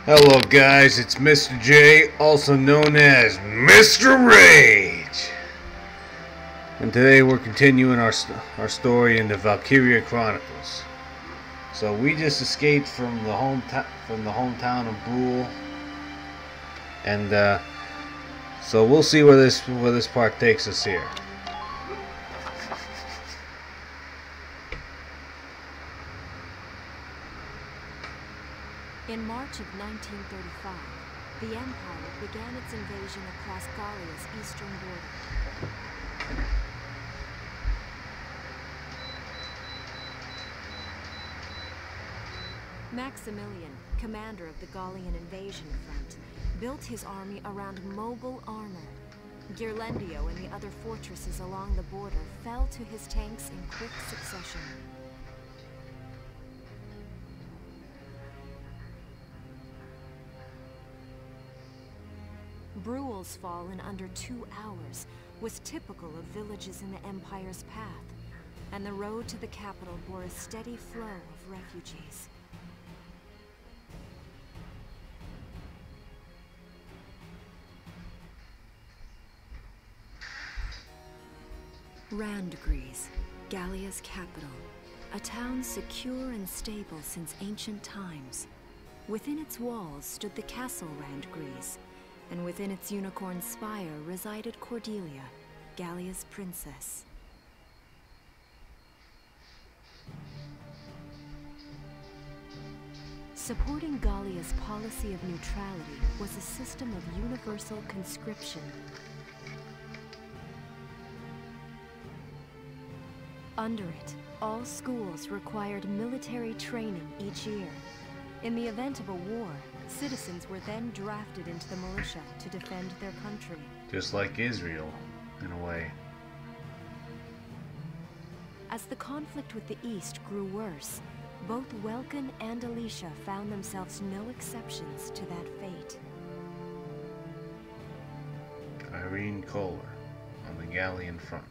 Hello guys, it's Mr. J, also known as Mr. Rage. And today we're continuing our story in the Valkryia Chronicles. So we just escaped from the hometown of Brule. And so we'll see where this part takes us here. In March of 1935, the Empire began its invasion across Gallia's eastern border. Maximilian, commander of the Gallian invasion front, built his army around mobile armor. Ghirlandaio and the other fortresses along the border fell to his tanks in quick succession. Brule's fall in under 2 hours was typical of villages in the Empire's path, and the road to the capital bore a steady flow of refugees. Randgries, Gallia's capital, a town secure and stable since ancient times. Within its walls stood the castle Randgries, and within its unicorn spire resided Cordelia, Gallia's princess. Supporting Gallia's policy of neutrality was a system of universal conscription. Under it, all schools required military training each year. In the event of a war, citizens were then drafted into the militia to defend their country. Just like Israel, in a way. As the conflict with the East grew worse, both Welkin and Alicia found themselves no exceptions to that fate. Irene Kohler on the Gallian front.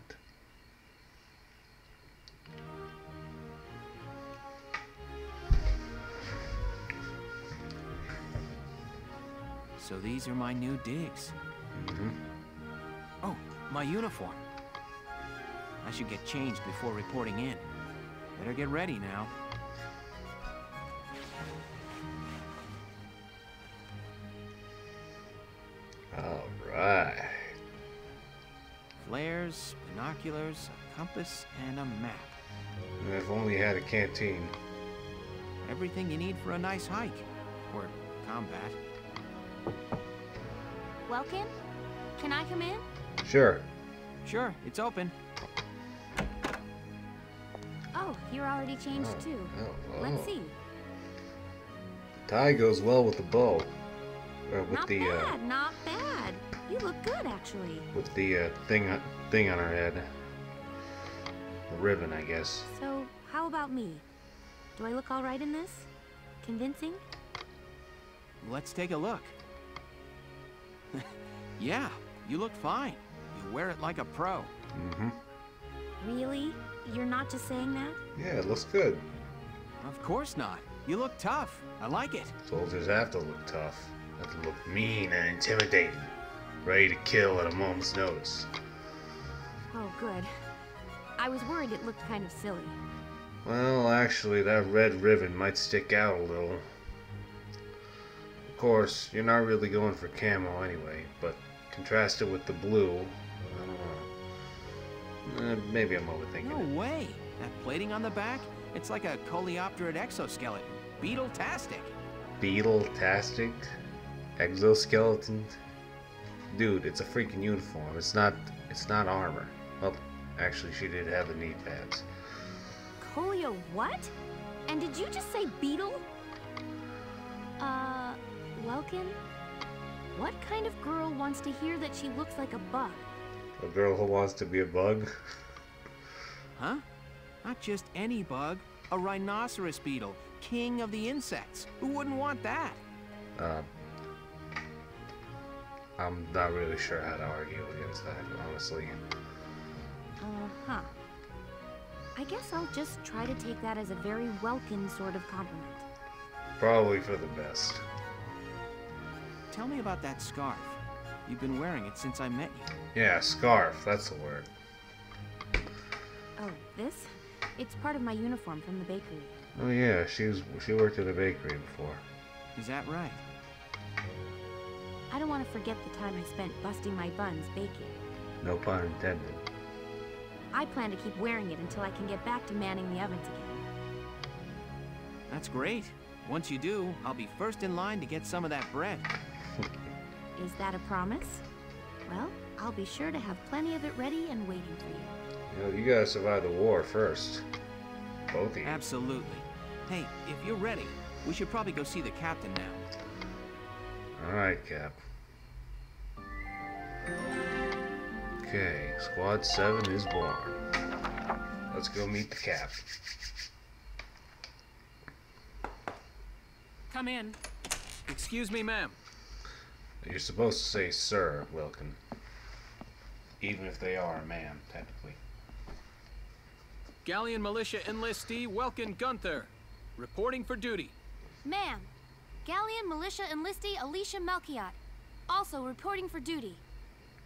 So these are my new digs. Oh, my uniform. I should get changed before reporting in. Better get ready now. All right. Flares, binoculars, a compass, and a map. If only had a canteen. Everything you need for a nice hike. Or combat. Welkin? Can I come in? Sure. Sure, it's open. Oh, you're already changed too. Let's see. Tie goes well with the bow. With Not the bad, not bad. You look good, actually. with the thing on her head. The ribbon, I guess. So, how about me? Do I look all right in this? Convincing? Let's take a look. Yeah, you look fine. You wear it like a pro. Really? You're not just saying that? Yeah, it looks good. Of course not. You look tough. I like it. Soldiers have to look tough. Have to look mean and intimidating. Ready to kill at a moment's notice. Oh, good. I was worried it looked kind of silly. Well, actually, that red ribbon might stick out a little. Of course, you're not really going for camo anyway, but contrast it with the blue, I don't know. Maybe I'm overthinking No it. way. That plating on the back, it's like a coleopterate exoskeleton. Beetle-tastic. Beetle-tastic? Exoskeleton? Dude, it's a freaking uniform. It's not armor. Well, actually, she did have the knee pads. Colio what? And did you just say beetle? Welkin? What kind of girl wants to hear that she looks like a bug? A girl who wants to be a bug? Huh? Not just any bug. A rhinoceros beetle. King of the insects. Who wouldn't want that? I'm not really sure how to argue against that, honestly. Uh-huh. I guess I'll just try to take that as a very Welkin sort of compliment. Probably for the best. tell me about that scarf. You've been wearing it since I met you. Yeah, scarf. That's the word. Oh, this? It's part of my uniform from the bakery. Oh yeah, she worked at a bakery before. Is that right? I don't want to forget the time I spent busting my buns baking. No pun intended. I plan to keep wearing it until I can get back to manning the ovens again. That's great. Once you do, I'll be first in line to get some of that bread. Is that a promise? Well, I'll be sure to have plenty of it ready and waiting for you. You know, you gotta survive the war first. Both of you. Absolutely. Hey, if you're ready, we should probably go see the captain now. Alright, Cap. Okay, Squad 7 is born. Let's go meet the Cap. Come in. Excuse me, ma'am. You're supposed to say sir, Wilkin. Even if they are a man, technically. Galleon Militia Enlistee Welkin Gunther, reporting for duty. Ma'am, Galleon Militia Enlistee Alicia Melchiot, also reporting for duty.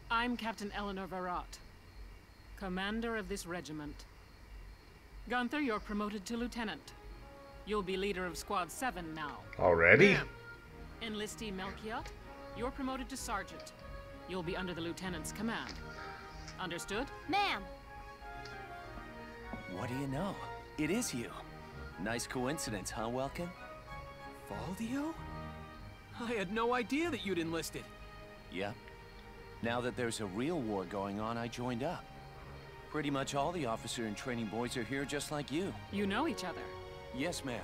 I'm Captain Eleanor Varrot, commander of this regiment. Gunther, you're promoted to lieutenant. You'll be leader of Squad 7 now. Already? Ma'am. Enlistee Melchiot, you're promoted to sergeant. You'll be under the lieutenant's command. Understood? Ma'am! What do you know? It is you. Nice coincidence, huh, Welkin? Valdio? I had no idea that you'd enlisted. Yep. Now that there's a real war going on, I joined up. Pretty much all the officer and training boys are here just like you. You know each other. Yes, ma'am.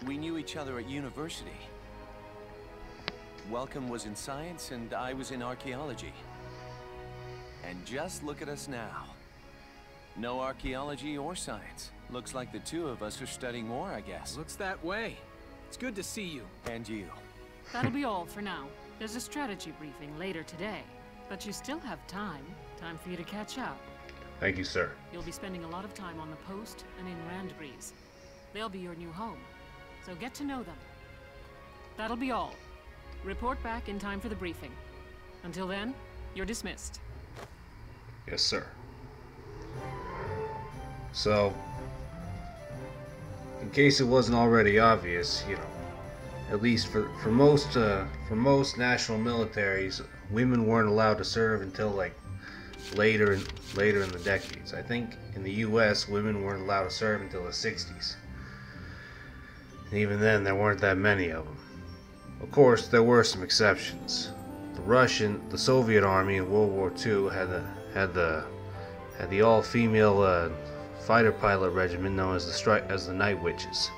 We knew each other at university. Welcome was in science and I was in archaeology. And just look at us now. No archaeology or science. Looks like the two of us are studying more, I guess. Looks that way. It's good to see you. And you. That'll be all for now. There's a strategy briefing later today. But you still have time. Time for you to catch up. Thank you, sir. You'll be spending a lot of time on the post and in Randbreeze. They'll be your new home. So get to know them. That'll be all. Report back in time for the briefing. Until then, you're dismissed. Yes, sir. So, in case it wasn't already obvious, you know, at least for most national militaries, women weren't allowed to serve until like later in the decades. I think in the U.S., women weren't allowed to serve until the 60s. And even then, there weren't that many of them. Of course, there were some exceptions. The Soviet army in World War II had the all-female fighter pilot regiment known as the Night Witches.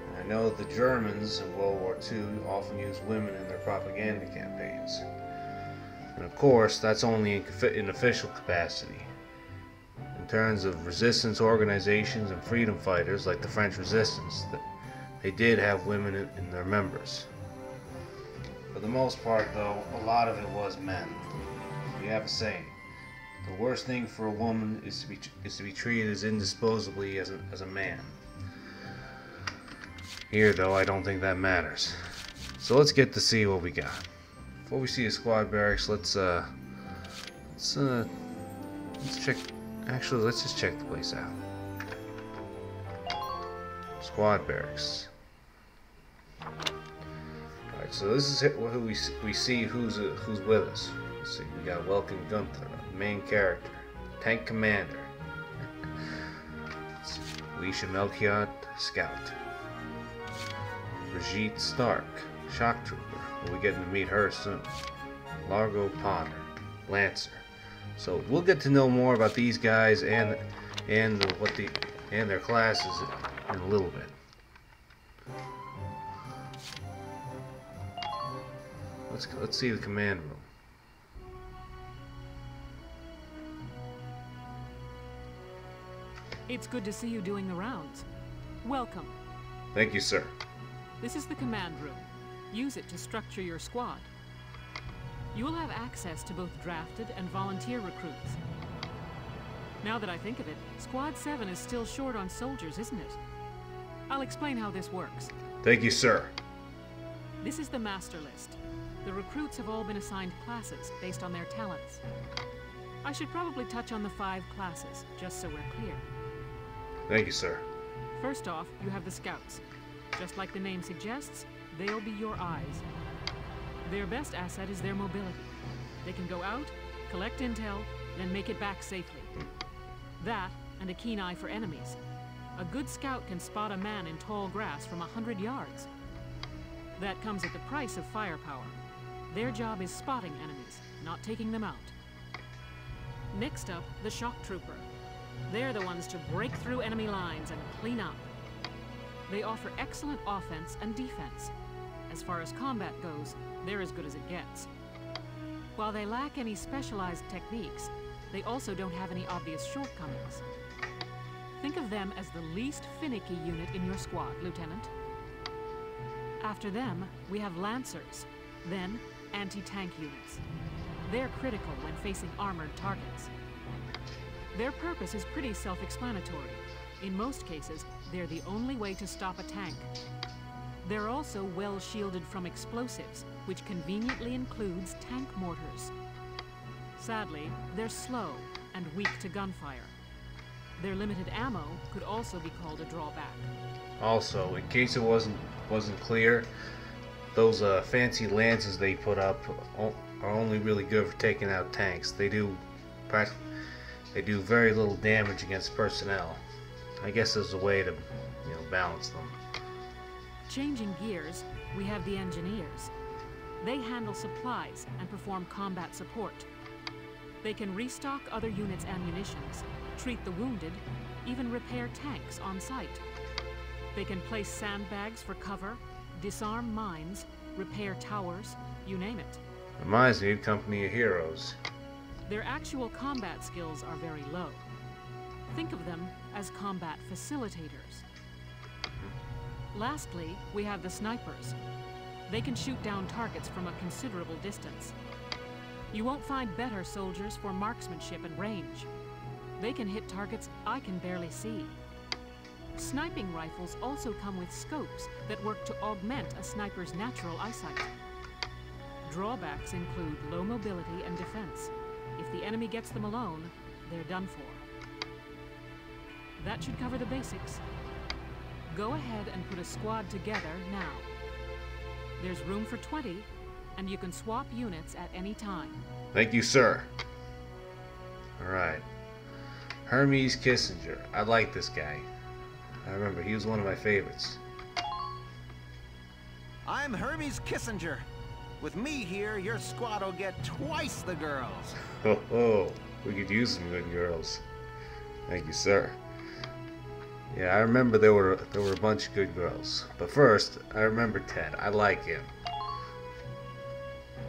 And I know the Germans in World War II often used women in their propaganda campaigns. And of course, that's only in official capacity. In terms of resistance organizations and freedom fighters like the French Resistance, they did have women in their members. For the most part, though, a lot of it was men. We have a saying: the worst thing for a woman is to be treated as indisposably as a man. Here, though, I don't think that matters. So let's get to see what we got. Before we see a squad barracks, let's check. Actually, let's just check the place out. Squad barracks. Alright, so this is who we see who's with us. Let's see, we got Welkin Gunther, main character, tank commander. Alicia Melchiot, scout. Brigitte Stark, shock trooper. We're getting to meet her soon. Largo Potter, lancer. So we'll get to know more about these guys and their classes in a little bit. Let's see the command room. It's good to see you doing the rounds. Welcome. Thank you, sir. This is the command room. Use it to structure your squad. You will have access to both drafted and volunteer recruits. Now that I think of it, Squad 7 is still short on soldiers, isn't it? I'll explain how this works. Thank you, sir. This is the master list. The recruits have all been assigned classes based on their talents. I should probably touch on the 5 classes, just so we're clear. Thank you, sir. First off, you have the scouts. Just like the name suggests, they'll be your eyes. Their best asset is their mobility. They can go out, collect intel, then make it back safely. That, and a keen eye for enemies. A good scout can spot a man in tall grass from 100 yards. That comes at the price of firepower. Their job is spotting enemies, not taking them out. Next up, the shock trooper. They're the ones to break through enemy lines and clean up. They offer excellent offense and defense. As far as combat goes, they're as good as it gets. While they lack any specialized techniques, they also don't have any obvious shortcomings. Think of them as the least finicky unit in your squad, Lieutenant. After them, we have Lancers, then anti-tank units. They're critical when facing armored targets. Their purpose is pretty self-explanatory. In most cases, they're the only way to stop a tank. They're also well shielded from explosives, which conveniently includes tank mortars. Sadly, they're slow and weak to gunfire. Their limited ammo could also be called a drawback. Also, in case it wasn't clear, those fancy lances they put up are only really good for taking out tanks. They do very little damage against personnel. I guess there's a way to, balance them. Changing gears, we have the engineers. They handle supplies and perform combat support. They can restock other units' ammunitions, treat the wounded, even repair tanks on site. They can place sandbags for cover, disarm mines, repair towers, you name it. Reminds me of Company of Heroes. Their actual combat skills are very low. Think of them as combat facilitators. Lastly, we have the snipers. They can shoot down targets from a considerable distance. You won't find better soldiers for marksmanship and range. They can hit targets I can barely see. Sniping rifles also come with scopes that work to augment a sniper's natural eyesight. Drawbacks include low mobility and defense. If the enemy gets them alone, they're done for. That should cover the basics. Go ahead and put a squad together now. There's room for 20, and you can swap units at any time. Thank you, sir. Alright. Hermes Kissinger. I like this guy. I remember he was one of my favorites. I'm Hermes Kissinger. With me here, your squad will get twice the girls. Ho ho. We could use some good girls. Thank you, sir. Yeah, I remember there were a bunch of good girls. But first, I remember Ted. I like him.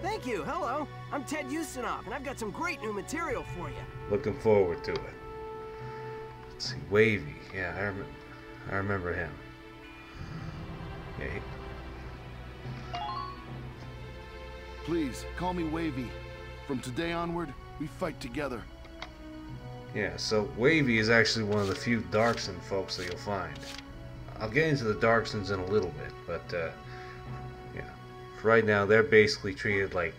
Thank you. Hello. I'm Ted Ustinov, and I've got some great new material for you. Looking forward to it. Let's see, Wavy. Yeah, I remember him. Yeah. Please, call me Wavy. From today onward, we fight together. Yeah, so Wavy is actually one of the few Darkson folks that you'll find. I'll get into the Darksons in a little bit, but yeah, for right now they're basically treated like,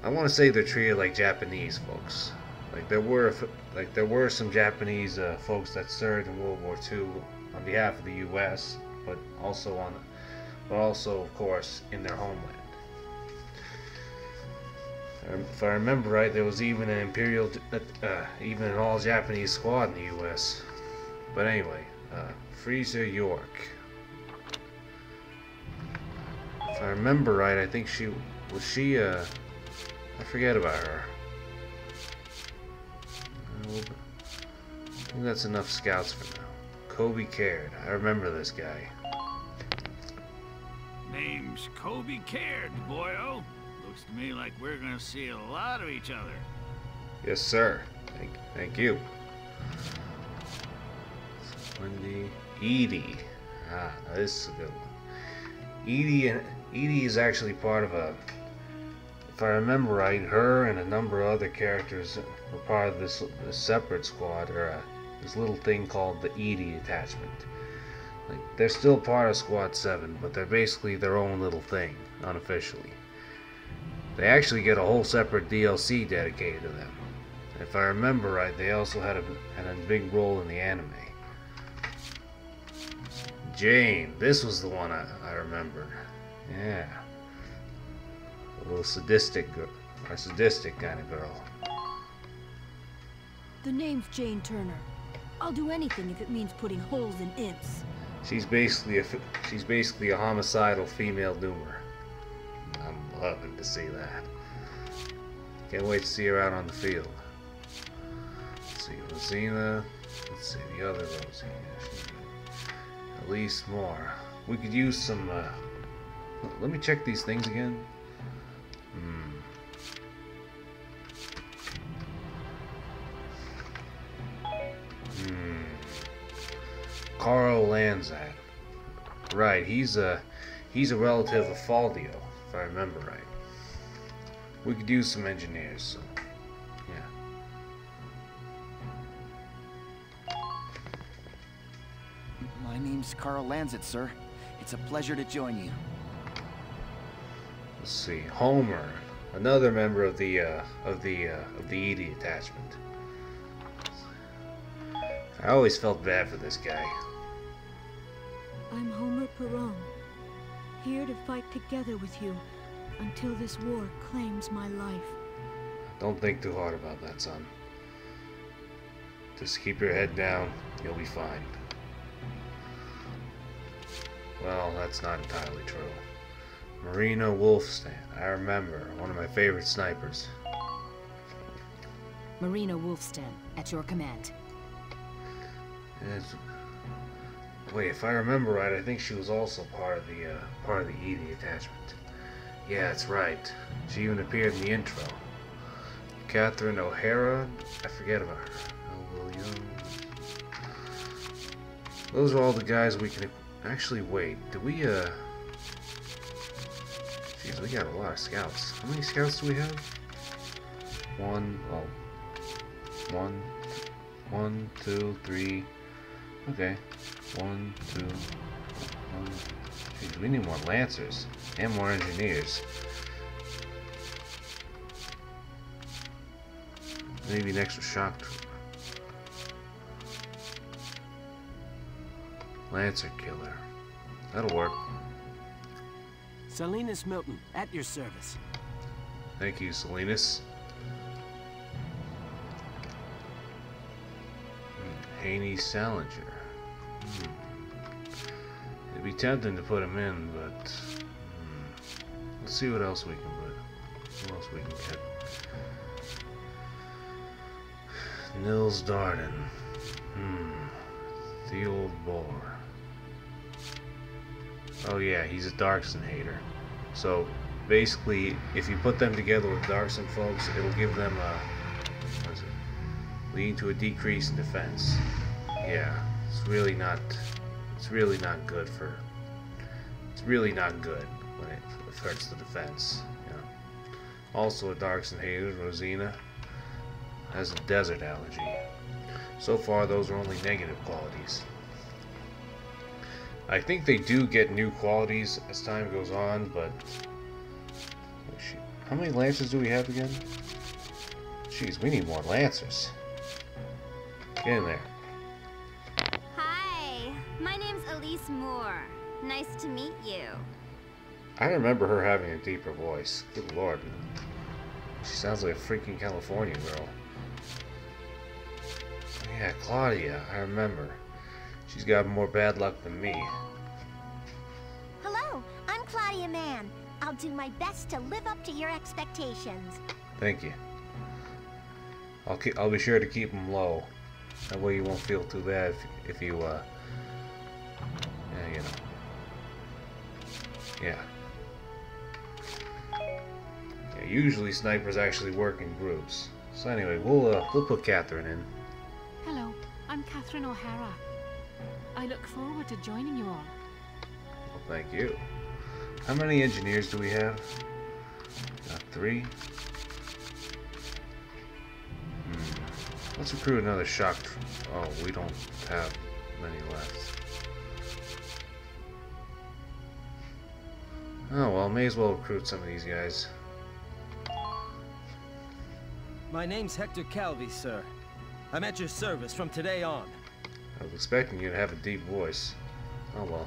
I want to say they're treated like Japanese folks. Like there were some Japanese folks that served in World War II on behalf of the U.S., but also of course in their homeland. If I remember right, there was even an even an all-Japanese squad in the U.S. But anyway, Freezer York. If I remember right, I think I forget about her. I think that's enough scouts for now. Kobe Caird. I remember this guy. Name's Kobe Caird, boyo. Looks to me like we're gonna see a lot of each other. Yes, sir. Thank you. Wendy. Edie. Ah, now this is a good one. Edie is actually part of a, if I remember right, her and a number of other characters were part of this separate squad, or this little thing called the Edie Detachment. Like, they're still part of Squad 7, but they're basically their own little thing, unofficially. They actually get a whole separate DLC dedicated to them. If I remember right, they also had a big role in the anime. Jane, this was the one I remembered. Yeah. A little sadistic girl, or sadistic kind of girl. The name's Jane Turner. I'll do anything if it means putting holes in imps. She's basically a homicidal female doomer. I'm loving to see that. Can't wait to see her out on the field. Let's see, Rosina. Let's see, the other Rosina. Elise Moore. We could use some, let me check these things again. Carl Lanzat. Right, he's a relative of Faldio, if I remember right. We could use some engineers, so yeah. My name's Carl Lanzat, sir. It's a pleasure to join you. Let's see, Homer, another member of the Edie attachment. I always felt bad for this guy. I'm Homer Perron, here to fight together with you until this war claims my life. Don't think too hard about that, son. Just keep your head down, you'll be fine. Well, that's not entirely true. Marina Wolfstand, I remember, one of my favorite snipers. Marina Wolfstand, at your command. Wait, if I remember right, I think she was also part of the Edie attachment. Yeah, that's right. She even appeared in the intro. Catherine O'Hara, I forget about her. Oh, Williams. Those are all the guys we can. Actually, wait. Do we? Jeez, we got a lot of scouts. How many scouts do we have? One, 2, 3. Okay. 1, 2, 1. Jeez, we need more lancers and more engineers. Maybe an extra shock trooper. Lancer killer. That'll work. Salinas Milton, at your service. Thank you, Salinas. Haney Salinger. It'd be tempting to put him in, but let's see what else we can put. What else we can get? Nils Darden. The old boar. Oh yeah, he's a Darkson hater. So basically, if you put them together with Darkson folks, it'll give them a leading to a decrease in defense. Yeah, it's really not good for. It's really not good when it hurts the defense. You know. Also, a Darkson hater, Rosina, has a desert allergy. So far, those are only negative qualities. I think they do get new qualities as time goes on, but oh, shoot. How many lancers do we have again? Jeez, we need more lancers. Get in there. Hi, my name's Elise Moore. Nice to meet you. I remember her having a deeper voice. Good lord. She sounds like a freaking California girl. Yeah, Claudia, I remember. She's got more bad luck than me. Hello, I'm Claudia Mann. I'll do my best to live up to your expectations. Thank you. I'll be sure to keep them low. That way you won't feel too bad if you, yeah, you know. Yeah. Yeah, usually snipers actually work in groups. So anyway, we'll put Catherine in. Hello, I'm Catherine O'Hara. I look forward to joining you all. Well, thank you. How many engineers do we have? Got 3. Let's recruit another shock. Oh, we don't have many left. Oh well, may as well recruit some of these guys. My name's Hector Calvi, sir. I'm at your service from today on. I was expecting you to have a deep voice. Oh well.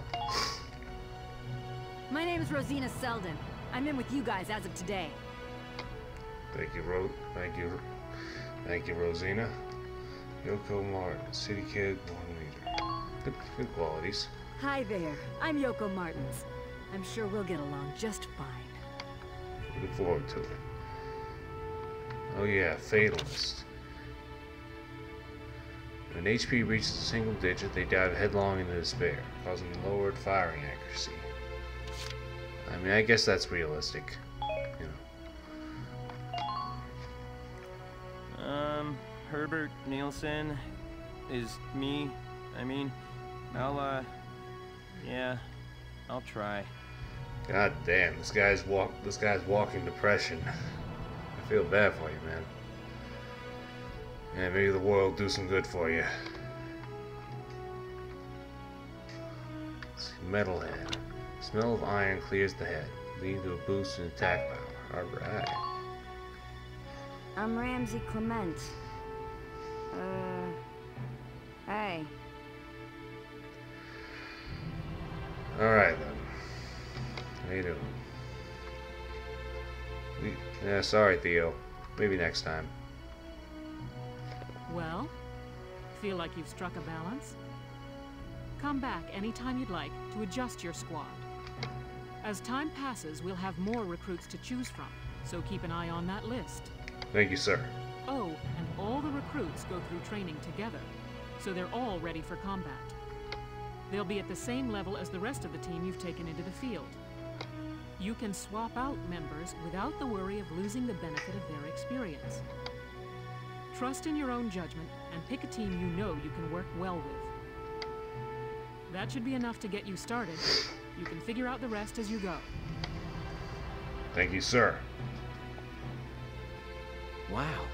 My name is Rosina Selden. I'm in with you guys as of today. Thank you, Rosina. Yoko Martin, city kid, born leader. Good qualities. Hi there. I'm Yoko Martins. I'm sure we'll get along just fine. Looking forward to it. Oh yeah, Fatalist. When HP reaches a single digit, they dive headlong into despair, causing lowered firing accuracy. I mean, I guess that's realistic, you know. Herbert Nielsen is me. I mean, yeah, I'll try. God damn, this guy's walking depression. I feel bad for you, man. Yeah, maybe the war will do some good for you. Let's see, Metalhead. Smell of iron clears the head, leading to a boost in attack power. Alright. I'm Ramsey Clement. Hey. Alright then. How you doing? Yeah, sorry, Theo. Maybe next time. Well, feel like you've struck a balance? Come back anytime you'd like to adjust your squad. As time passes, we'll have more recruits to choose from, so keep an eye on that list. Thank you, sir. Oh, and all the recruits go through training together, so they're all ready for combat. They'll be at the same level as the rest of the team you've taken into the field. You can swap out members without the worry of losing the benefit of their experience. Trust in your own judgment and pick a team you know you can work well with. That should be enough to get you started. You can figure out the rest as you go. Thank you, sir. Wow.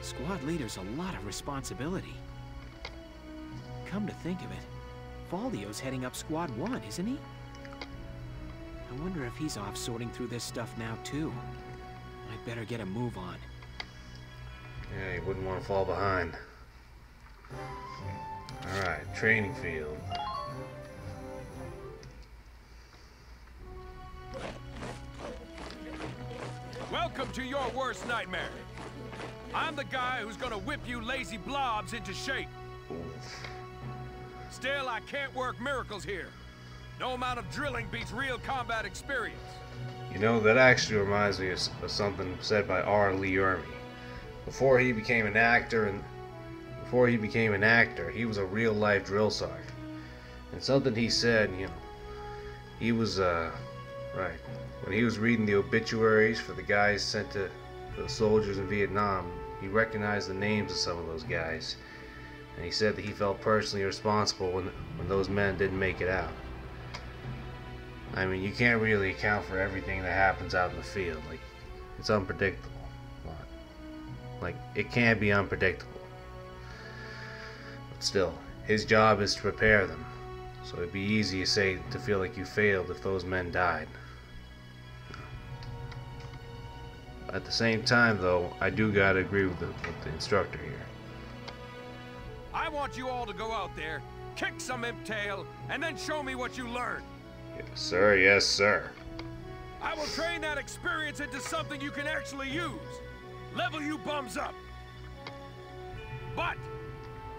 Squad leader's a lot of responsibility. Come to think of it, Faldio's heading up Squad 1, isn't he? I wonder if he's off sorting through this stuff now, too. I'd better get a move on. Yeah, you wouldn't want to fall behind. Alright, training field. Welcome to your worst nightmare. I'm the guy who's gonna whip you lazy blobs into shape. Still, I can't work miracles here. No amount of drilling beats real combat experience. You know, that actually reminds me of something said by R. Lee Ermey. Before he became an actor, he was a real-life drill sergeant. And something he said, you know, he was, right, when he was reading the obituaries for the guys sent to the soldiers in Vietnam, he recognized the names of some of those guys. And he said that he felt personally responsible when those men didn't make it out. I mean, you can't really account for everything that happens out in the field. Like, it's unpredictable. Like, it can be unpredictable. But still, his job is to prepare them. So it'd be easy to feel like you failed if those men died. At the same time, though, I do gotta agree with the instructor here. I want you all to go out there, kick some imp tail, and then show me what you learned. Yes, sir. Yes, sir. I will train that experience into something you can actually use. Level you bums up. But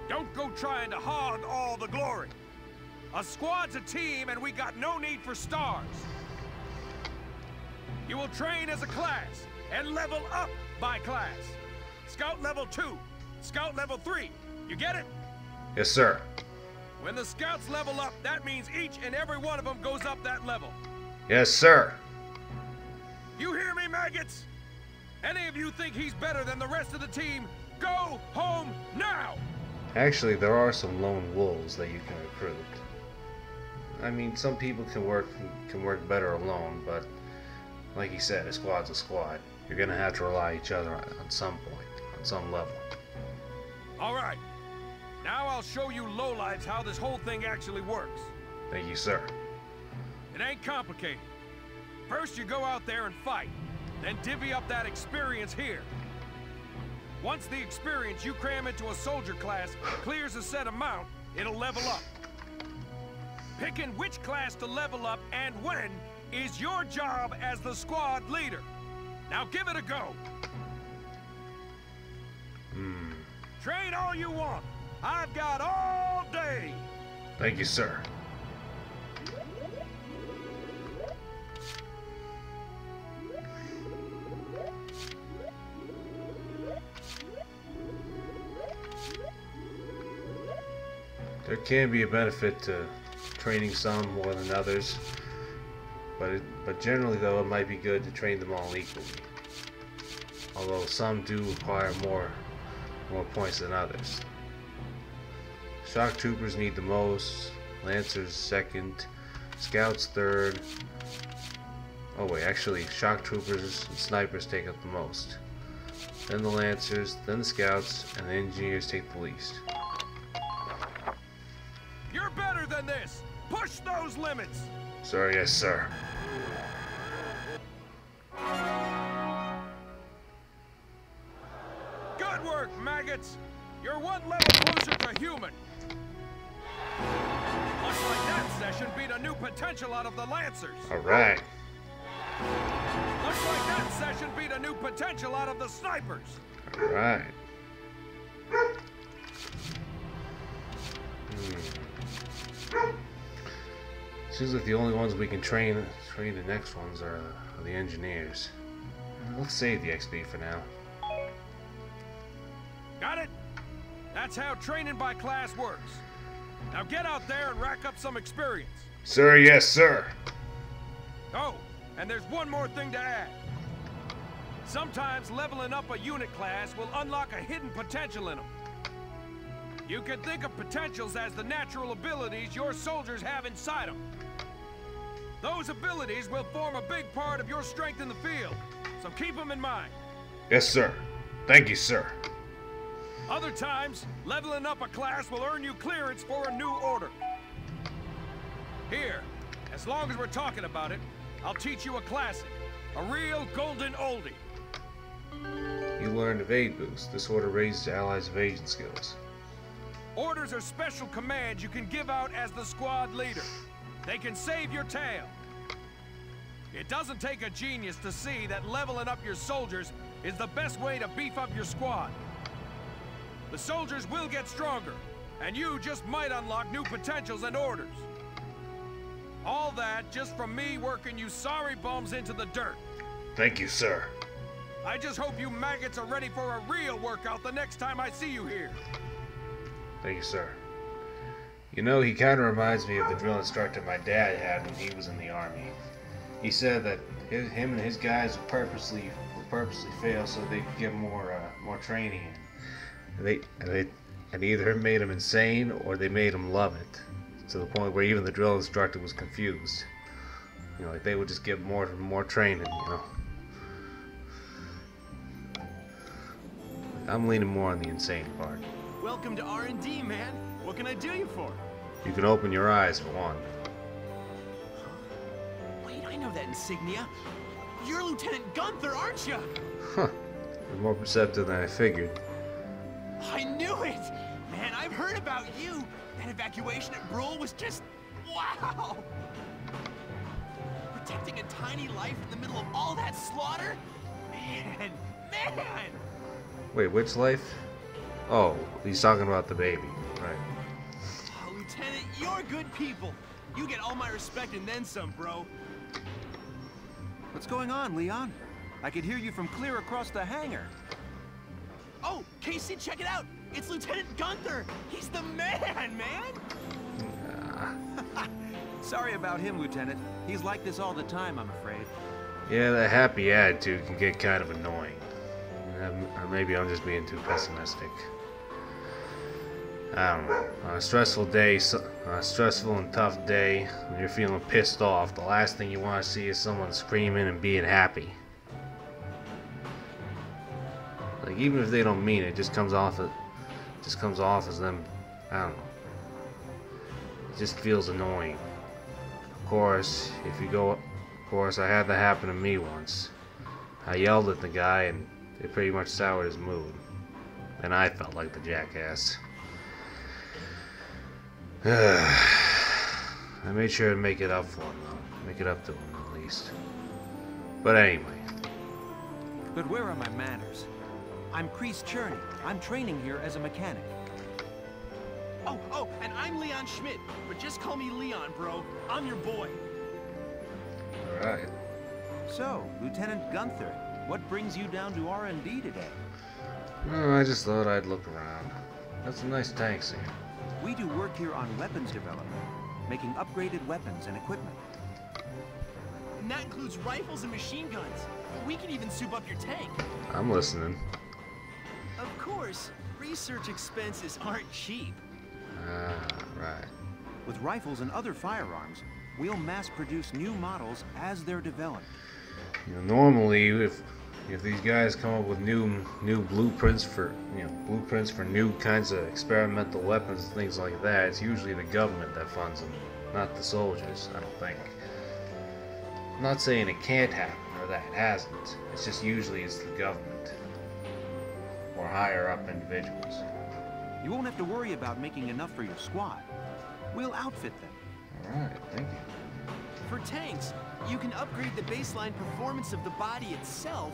don't go trying to hog all the glory. A squad's a team, and we got no need for stars. You will train as a class and level up by class. Scout level 2, Scout level 3. You get it? Yes, sir. When the scouts level up, that means each and every one of them goes up that level. Yes, sir. You hear me, maggots? Any of you think he's better than the rest of the team, go home now! Actually, there are some lone wolves that you can recruit. I mean, some people can work better alone, but like he said, a squad's a squad. You're gonna have to rely on each other on some point, on some level. All right. Now I'll show you lowlifes how this whole thing actually works. Thank you, sir. It ain't complicated. First you go out there and fight, then divvy up that experience here. Once the experience you cram into a soldier class clears a set amount, it'll level up. Picking which class to level up and when is your job as the squad leader. Now give it a go. Train all you want. I've got all day. Thank you, sir. There can be a benefit to training some more than others, but generally though it might be good to train them all equally. Although some do require more points than others. Shock troopers need the most, lancers second, scouts third. Oh wait, actually shock troopers and snipers take up the most. Then the lancers, then the scouts, and the engineers take the least. You're better than this! Push those limits! Sir, yes, sir. Good work, maggots! You're one level closer to human. Looks like that session beat a new potential out of the Lancers. Alright. Looks like that session beat a new potential out of the Snipers. Alright. Seems like the only ones we can train the next ones are the engineers. Let's save the XP for now. Got it? That's how training by class works. Now get out there and rack up some experience. Sir, yes, sir. Oh, and there's one more thing to add. Sometimes leveling up a unit class will unlock a hidden potential in them. You can think of potentials as the natural abilities your soldiers have inside them. Those abilities will form a big part of your strength in the field, so keep them in mind. Yes, sir. Thank you, sir. Other times, leveling up a class will earn you clearance for a new order. Here, as long as we're talking about it, I'll teach you a classic, a real golden oldie. You learned Evade Boost. This order raises allies' evasion skills. Orders are special commands you can give out as the squad leader. They can save your tail. It doesn't take a genius to see that leveling up your soldiers is the best way to beef up your squad. The soldiers will get stronger, and you just might unlock new potentials and orders. All that just from me working you sorry bums into the dirt. Thank you, sir. I just hope you maggots are ready for a real workout the next time I see you here. Thank you, sir. You know, he kind of reminds me of the drill instructor my dad had when he was in the army. He said that him and his guys would purposely fail so they could get more training in. And either it made them insane or they made them love it, to the point where even the drill instructor was confused. You know, like they would just get more training. You know, I'm leaning more on the insane part. Welcome to R&D, man. What can I do you for? You can open your eyes for one. Wait, I know that insignia. You're Lieutenant Gunther, aren't you? Huh. You're more perceptive than I figured. I knew it! Man, I've heard about you. That evacuation at Brule was just... wow! Protecting a tiny life in the middle of all that slaughter? Man! Wait, which life? Oh, he's talking about the baby, right. Oh, Lieutenant, you're good people. You get all my respect and then some, bro. What's going on, Leon? I could hear you from clear across the hangar. Oh, Casey, check it out! It's Lieutenant Gunther! He's the man, Sorry about him, Lieutenant. He's like this all the time, I'm afraid. Yeah, that happy attitude can get kind of annoying. Or maybe I'm just being too pessimistic. I don't know. On a stressful day, on a stressful and tough day, when you're feeling pissed off, the last thing you want to see is someone screaming and being happy. Like, even if they don't mean it, it just comes off as them, I don't know. It just feels annoying. Of course, if you go course, I had that happen to me once. I yelled at the guy and it pretty much soured his mood. And I felt like the jackass. I made sure to make it up for him, though. Make it up to him, at least. But anyway. But where are my manners? I'm Kreese Churney. I'm training here as a mechanic. Oh, and I'm Leon Schmidt. But just call me Leon, bro. I'm your boy. Alright. So, Lieutenant Gunther, what brings you down to R&D today? Well, I just thought I'd look around. Got some nice tanks here. We do work here on weapons development, making upgraded weapons and equipment. And that includes rifles and machine guns. We can even soup up your tank. I'm listening. Of course, research expenses aren't cheap. Ah, right. With rifles and other firearms, we'll mass produce new models as they're developed. You know, normally, if these guys come up with new blueprints for blueprints for new kinds of experimental weapons and things like that, it's usually the government that funds them, not the soldiers. I don't think. I'm not saying it can't happen or that it hasn't. It's just usually it's the government or higher up individuals. You won't have to worry about making enough for your squad. We'll outfit them. Alright, thank you. For tanks, you can upgrade the baseline performance of the body itself,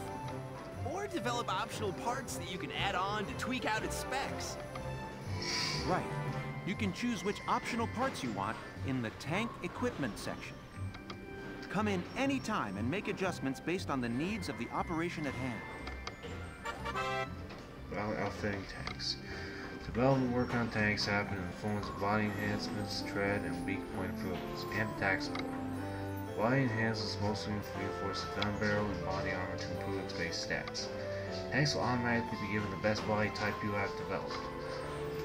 or develop optional parts that you can add on to tweak out its specs. Right. You can choose which optional parts you want in the tank equipment section. Come in anytime and make adjustments based on the needs of the operation at hand. Outfitting tanks. Development work on tanks happen in the forms of body enhancements, tread, and weak point improvements, and attack support. Body enhancements mostly reinforce the gun barrel and body armor to improve its base stats. Tanks will automatically be given the best body type you have developed.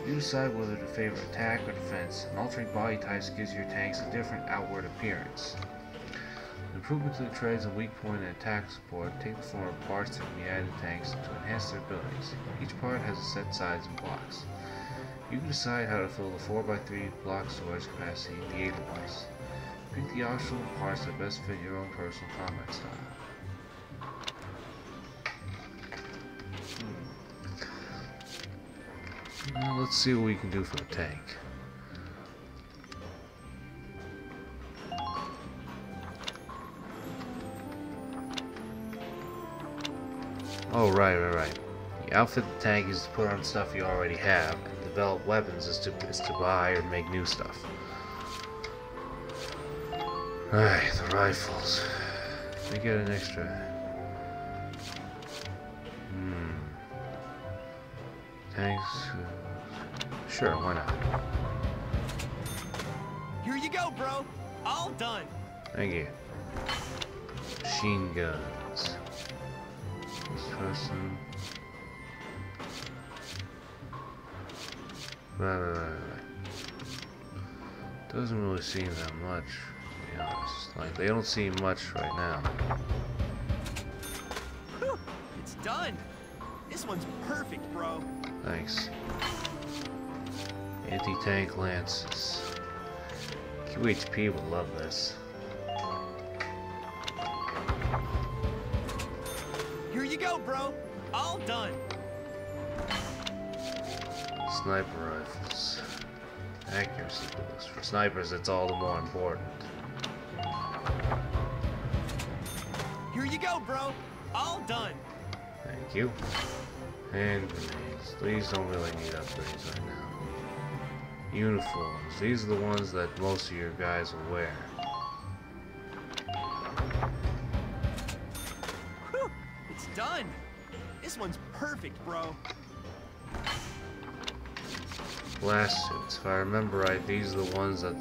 You decide whether to favor attack or defense, and altering body types gives your tanks a different outward appearance. Improvement to the treads and weak point and attack support take the form of parts that can be added to tanks to enhance their abilities. Each part has a set size and blocks. You can decide how to fill the 4x3 block storage capacity in the Edelweiss. Pick the optional parts that best fit your own personal combat style. Now let's see what we can do for the tank. Oh, right. The outfit the tank is to put on stuff you already have, and develop weapons is to buy or make new stuff. Alright, the rifles. Let me get an extra. Tanks. Sure, why not? Here you go, bro. All done. Thank you. Machine guns. This person. Right. Doesn't really seem that much, to be honest. Like, they don't seem much right now. Whew, it's done. This one's perfect, bro. Thanks. Anti-tank lances. QHP would love this. Here you go, bro. All done. Sniper rifles. Accuracy boost. For snipers, it's all the more important. Here you go, bro. All done. Thank you. And grenades. These don't really need upgrades right now. Uniforms. These are the ones that most of your guys will wear. Whew, it's done. This one's perfect, bro. Blast suits. If I remember right, these are the ones that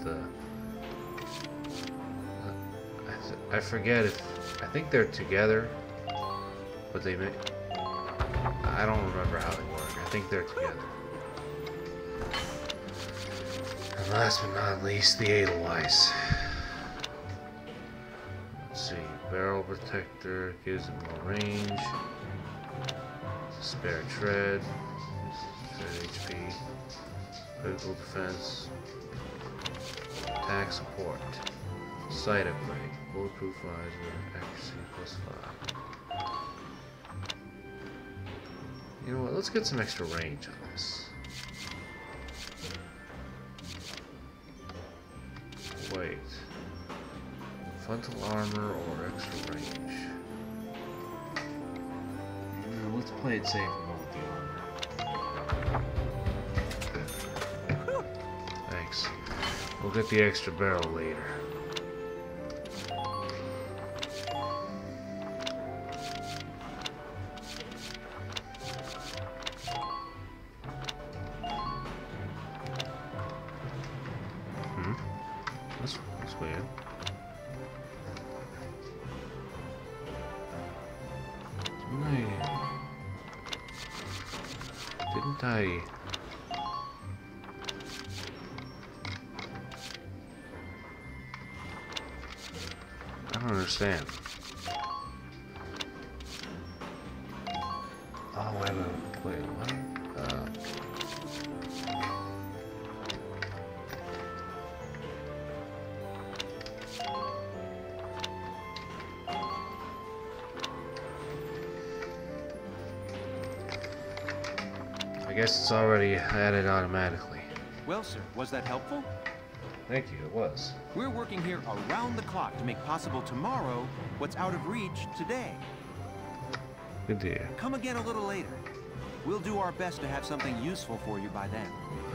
I forget if... I think they're together, but they may... I don't remember how they work. I think they're together. And last but not least, the Edelweiss. Let's see. Barrel protector gives it more range. Spare tread. Tread HP. Critical defense. Attack support. Sight upgrade. Bulletproof eyes with accuracy +5. You know what? Let's get some extra range on this. Wait. Frontal armor or extra range? No, let's play it safe and go with the armor. Thanks. We'll get the extra barrel later. That's weird. Didn't I? I don't understand. Oh, wait, what? I guess it's already added automatically. Well, sir, was that helpful? Thank you, it was. We're working here around the clock to make possible tomorrow what's out of reach today. Good deal. Come again a little later. We'll do our best to have something useful for you by then.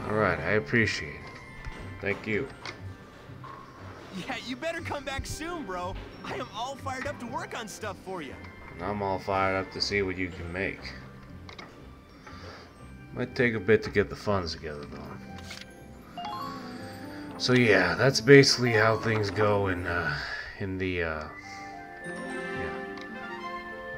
Alright, I appreciate it. Thank you. Yeah, you better come back soon, bro. I am all fired up to work on stuff for you. And I'm all fired up to see what you can make. Might take a bit to get the funds together, though. So yeah, that's basically how things go in the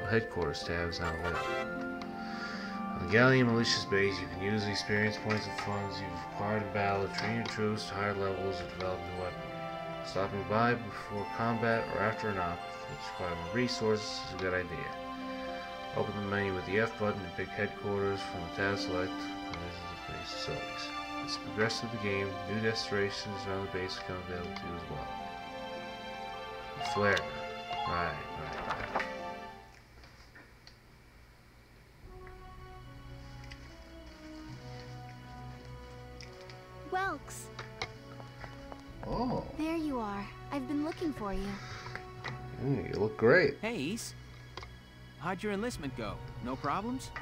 headquarters tabs now lit. On the Gallian malicious base, you can use the experience points and funds you've acquired in battle to train your troops to higher levels or develop new weaponry. Stopping by before combat or after an op, which requires more resources, is a good idea. Open the menu with the F button to pick headquarters from the tab select provisions of base facilities. As you progress through the game, new destinations around the base become available to you as well. The flare gun. Right. Welks! Oh. There you are. I've been looking for you. You look great. Hey, Ace. How'd your enlistment go? No problems?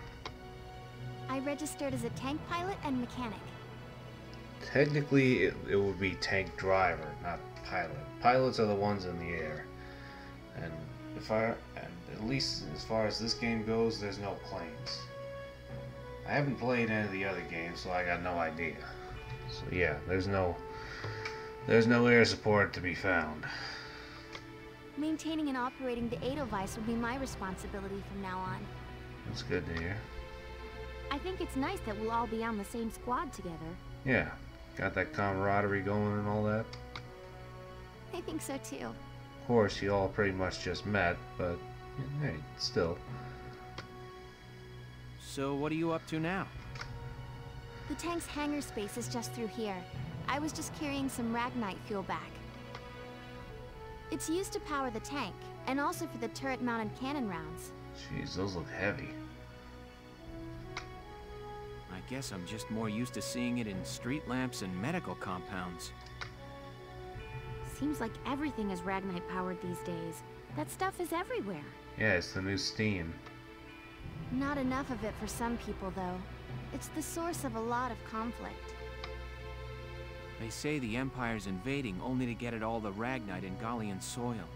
I registered as a tank pilot and mechanic. Technically, it would be tank driver, not pilot. Pilots are the ones in the air. And at least as far as this game goes, there's no planes. I haven't played any of the other games, so I got no idea. So yeah, there's no air support to be found. Maintaining and operating the Edelweiss will be my responsibility from now on. That's good to hear. I think it's nice that we'll all be on the same squad together. Yeah, got that camaraderie going and all that. I think so too. Of course, you all pretty much just met, but hey, still. So what are you up to now? The tank's hangar space is just through here. I was just carrying some Ragnite fuel back. It's used to power the tank, and also for the turret-mounted cannon rounds. Jeez, those look heavy. I guess I'm just more used to seeing it in street lamps and medical compounds. Seems like everything is Ragnite powered these days. That stuff is everywhere. Yeah, it's the new steam. Not enough of it for some people, though. It's the source of a lot of conflict. They say the Empire's invading only to get at all the Ragnite in Gallian soil.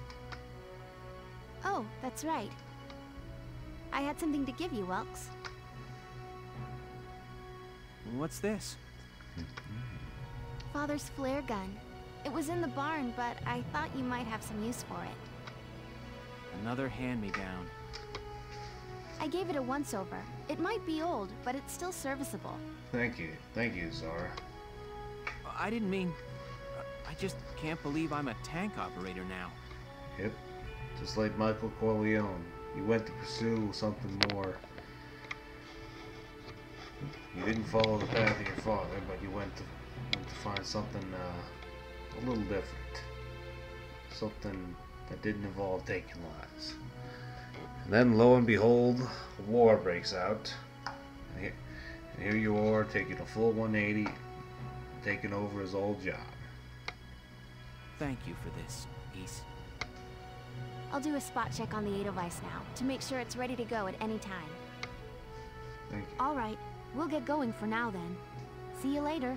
Oh, that's right. I had something to give you, Welks. What's this? Father's flare gun. It was in the barn, but I thought you might have some use for it. Another hand-me-down. I gave it a once-over. It might be old, but it's still serviceable. Thank you, Zara. I didn't mean... I just can't believe I'm a tank operator now. Yep, just like Michael Corleone. You went to pursue something more. You didn't follow the path of your father, but you went to find something a little different. something that didn't involve taking lives. And then, lo and behold, a war breaks out. And here you are, taking a full 180, taking over his old job. Thank you for this, Ace. I'll do a spot check on the Edelweiss now, to make sure it's ready to go at any time. Thank you. All right, we'll get going for now then. See you later.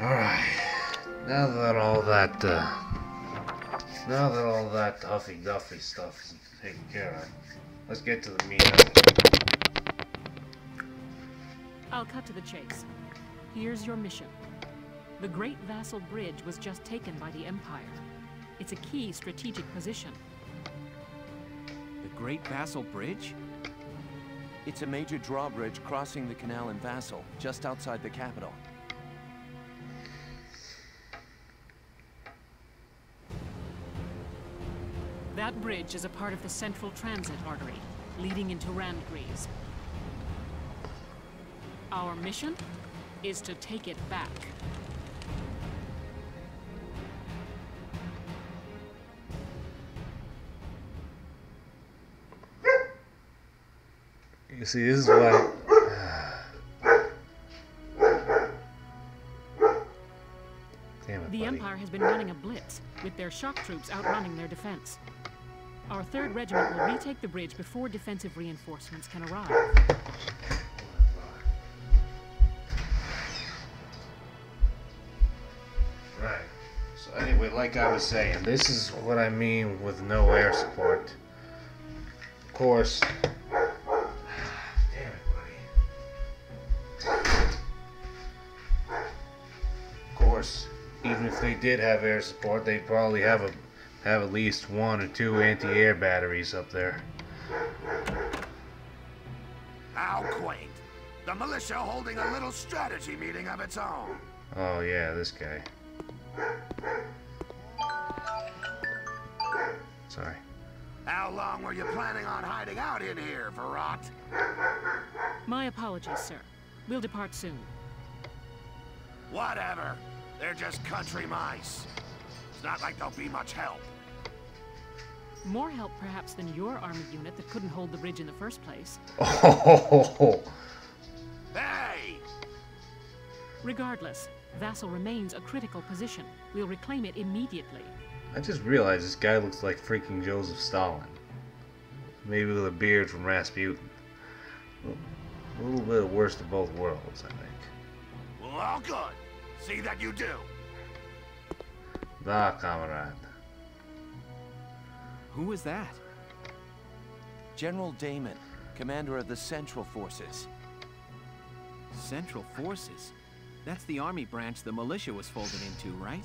Alright. Now that all that huffy-duffy stuff is taken care of, let's get to the meat of it. I'll cut to the chase. Here's your mission. The Great Vassal Bridge was just taken by the Empire. It's a key strategic position. The Great Vassal Bridge? It's a major drawbridge crossing the canal in Vassal, just outside the capital. That bridge is a part of the central transit artery, leading into Randgrees. Our mission is to take it back. You see, this is why... Damn it, the buddy. Empire has been running a blitz, with their shock troops outrunning their defense. Our 3rd Regiment will retake the bridge before defensive reinforcements can arrive. Right. So anyway, like I was saying, this is what I mean with no air support. Of course... Damn it, buddy. Of course, even if they did have air support, they'd probably have at least 1 or 2 anti-air batteries up there. How quaint. The militia holding a little strategy meeting of its own. Oh yeah, this guy. Sorry. How long were you planning on hiding out in here, Verrot? My apologies, sir. We'll depart soon. Whatever. They're just country mice. It's not like they'll be much help. More help, perhaps, than your army unit that couldn't hold the bridge in the first place. Oh. Hey! Regardless, Vassal remains a critical position. We'll reclaim it immediately. I just realized this guy looks like freaking Joseph Stalin. Maybe with a beard from Rasputin. A little bit of worst of both worlds, I think. Well, all good. See that you do. Da, comrade. Who was that? General Damon, commander of the Central Forces. Central Forces? That's the army branch the militia was folded into, right?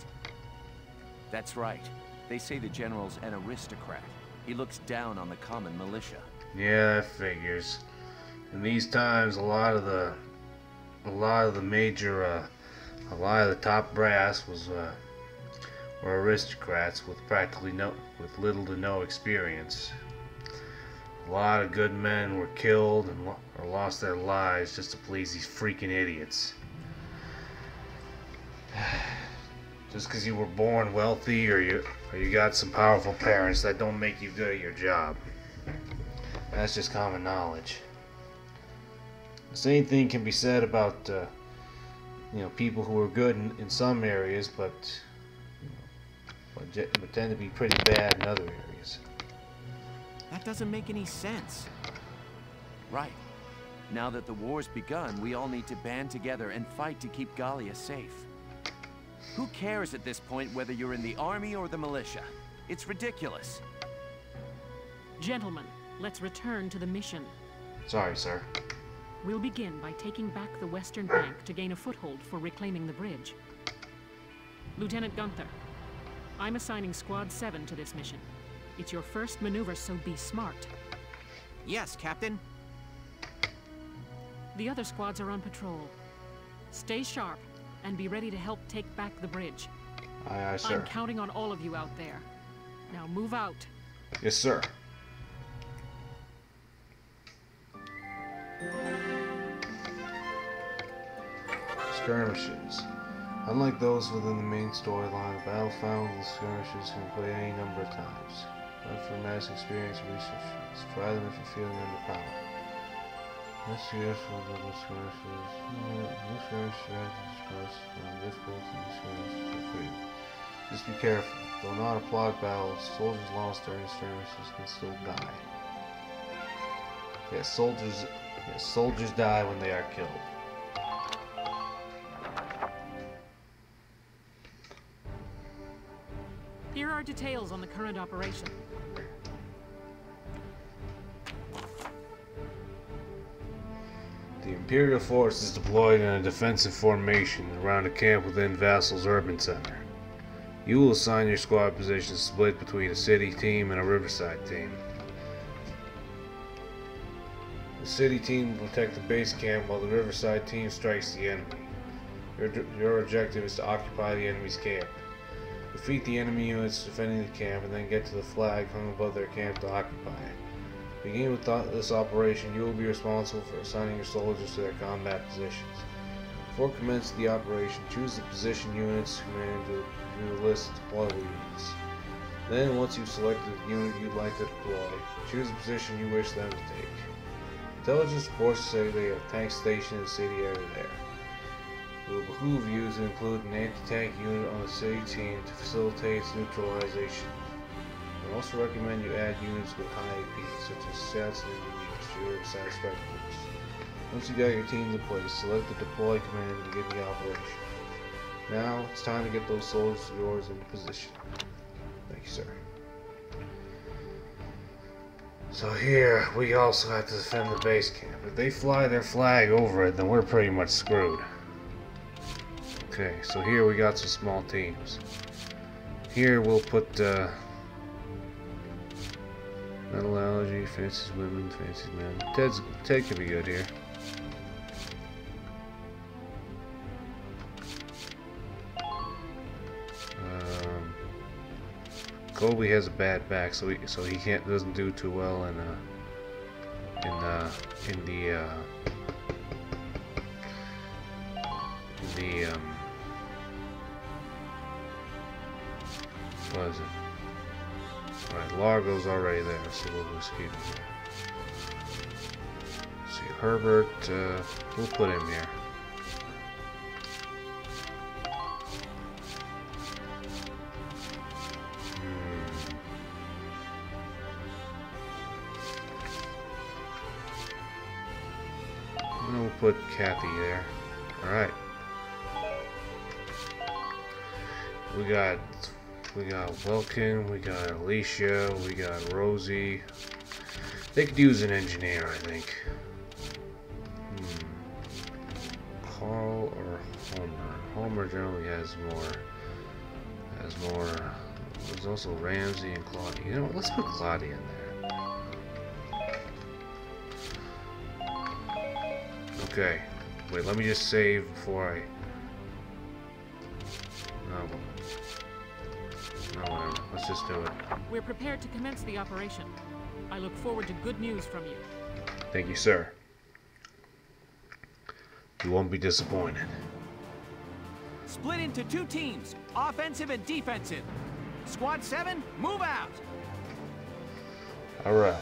That's right. They say the general's an aristocrat. He looks down on the common militia. Yeah, that figures. In these times, a lot of the top brass were aristocrats with with little to no experience. A lot of good men were killed or lost their lives just to please these freaking idiots. Just because you were born wealthy or you got some powerful parents, that don't make you good at your job. That's just common knowledge. The same thing can be said about people who are good in some areas, but tend to be pretty bad in other areas. That doesn't make any sense. Right. Now that the war's begun, we all need to band together and fight to keep Gallia safe. Who cares at this point whether you're in the army or the militia? It's ridiculous. Gentlemen, let's return to the mission. Sorry, sir. We'll begin by taking back the western bank to gain a foothold for reclaiming the bridge. Lieutenant Gunther, I'm assigning Squad 7 to this mission. It's your first maneuver, so be smart. Yes, Captain. The other squads are on patrol. Stay sharp and be ready to help take back the bridge. Aye, aye, sir. I'm counting on all of you out there. Now move out. Yes, sir. skirmishes. Unlike those within the main storyline, the battlefield and skirmishes can be played any number of times. Run for mass experience and research. Try them if you're feeling underpowered. Let's see if we'll do the skirmishes. New skirmish strategies plus difficulty skirmishes are free. Just be careful. Though not a plot battle, soldiers lost during skirmishes can still die. Yes, soldiers die when they are killed. Here are details on the current operation. The Imperial force is deployed in a defensive formation around a camp within Vassal's urban center. You will assign your squad positions split between a city team and a riverside team. The city team will protect the base camp while the riverside team strikes the enemy. Your objective is to occupy the enemy's camp. Defeat the enemy units defending the camp and then get to the flag hung above their camp to occupy it. Beginning with this operation, you will be responsible for assigning your soldiers to their combat positions. Before commencing the operation, choose the position units commanded to view the list of deployable units. Then, once you've selected the unit you'd like to deploy, choose the position you wish them to take. Intelligence reports say they have tanks stationed in the city area there. It will behoove you to include an anti-tank unit on the city team to facilitate its neutralization. I also recommend you add units with high AP, such as Sats and Engineers, to your satisfactory. Once you got your teams in place, select the deploy command to begin the operation. Now, it's time to get those soldiers of yours into position. Thank you, sir. So here, we also have to defend the base camp. If they fly their flag over it, then we're pretty much screwed. Okay, so here we got some small teams. Here we'll put metal allergy, fancies women, fancies men. Ted could be good here. Colby has a bad back, so he doesn't do too well in the what is it? Alright, Largo's already there, so we'll just keep him here. See, Herbert, we'll put him here. We'll put Kathy there. Alright. We got Welkin, we got Alicia, we got Rosie. They could use an engineer, I think. Carl or Homer? Homer generally has more. There's also Ramsey and Claudia. You know what? Let's put Claudia in there. Okay. Wait, let me just save before I... No, whatever. Let's just do it. We're prepared to commence the operation. I look forward to good news from you. Thank you, sir. You won't be disappointed. Split into 2 teams, offensive and defensive. Squad 7, move out! Alright.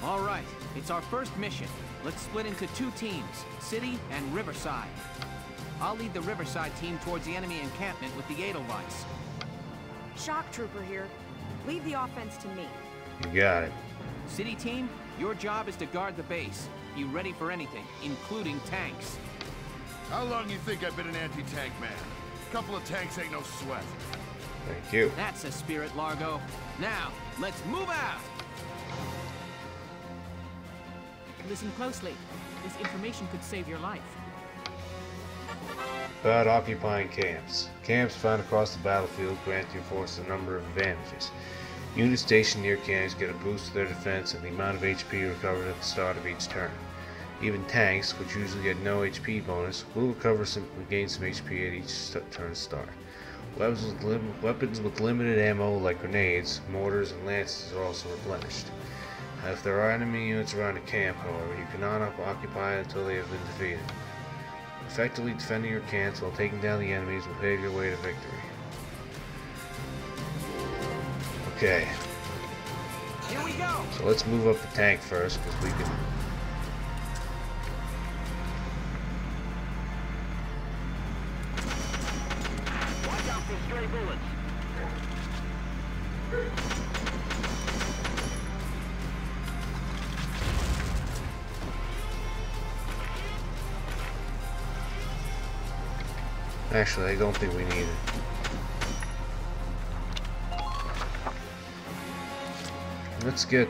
Alright, it's our first mission. Let's split into 2 teams, City and Riverside. I'll lead the Riverside team towards the enemy encampment with the Edelweiss. Shock Trooper here. Leave the offense to me. You got it. City team, your job is to guard the base. Be ready for anything, including tanks. How long you think I've been an anti-tank man? A couple of tanks ain't no sweat. Thank you. That's the spirit, Largo. Now, let's move out! Listen closely. This information could save your life. About occupying camps. Camps found across the battlefield grant your force a number of advantages. Units stationed near camps get a boost to their defense and the amount of HP recovered at the start of each turn. Even tanks, which usually get no HP bonus, will recover gain some HP at each turn start. Weapons with limited ammo like grenades, mortars, and lances are also replenished. If there are enemy units around a camp, however, you cannot occupy it until they have been defeated. Effectively defending your camps while taking down the enemies will pave your way to victory. Okay. Here we go. So let's move up the tank first, because we can... Watch out for stray bullets. Actually, I don't think we need it. Let's get,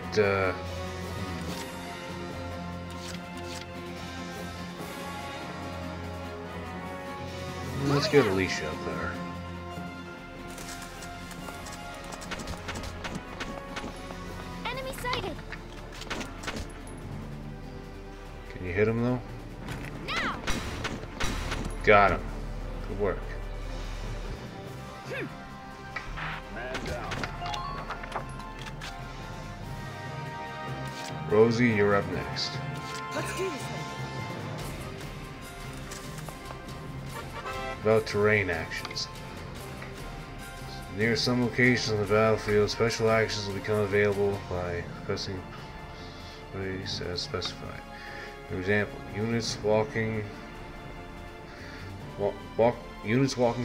let's get Alicia up there. Enemy sighted. Can you hit him though? Now. Got him. Good work. Man down. Rosie, you're up next. Let's do this thing. About terrain actions. Near some locations on the battlefield, special actions will become available by pressing space as specified. For example, units walking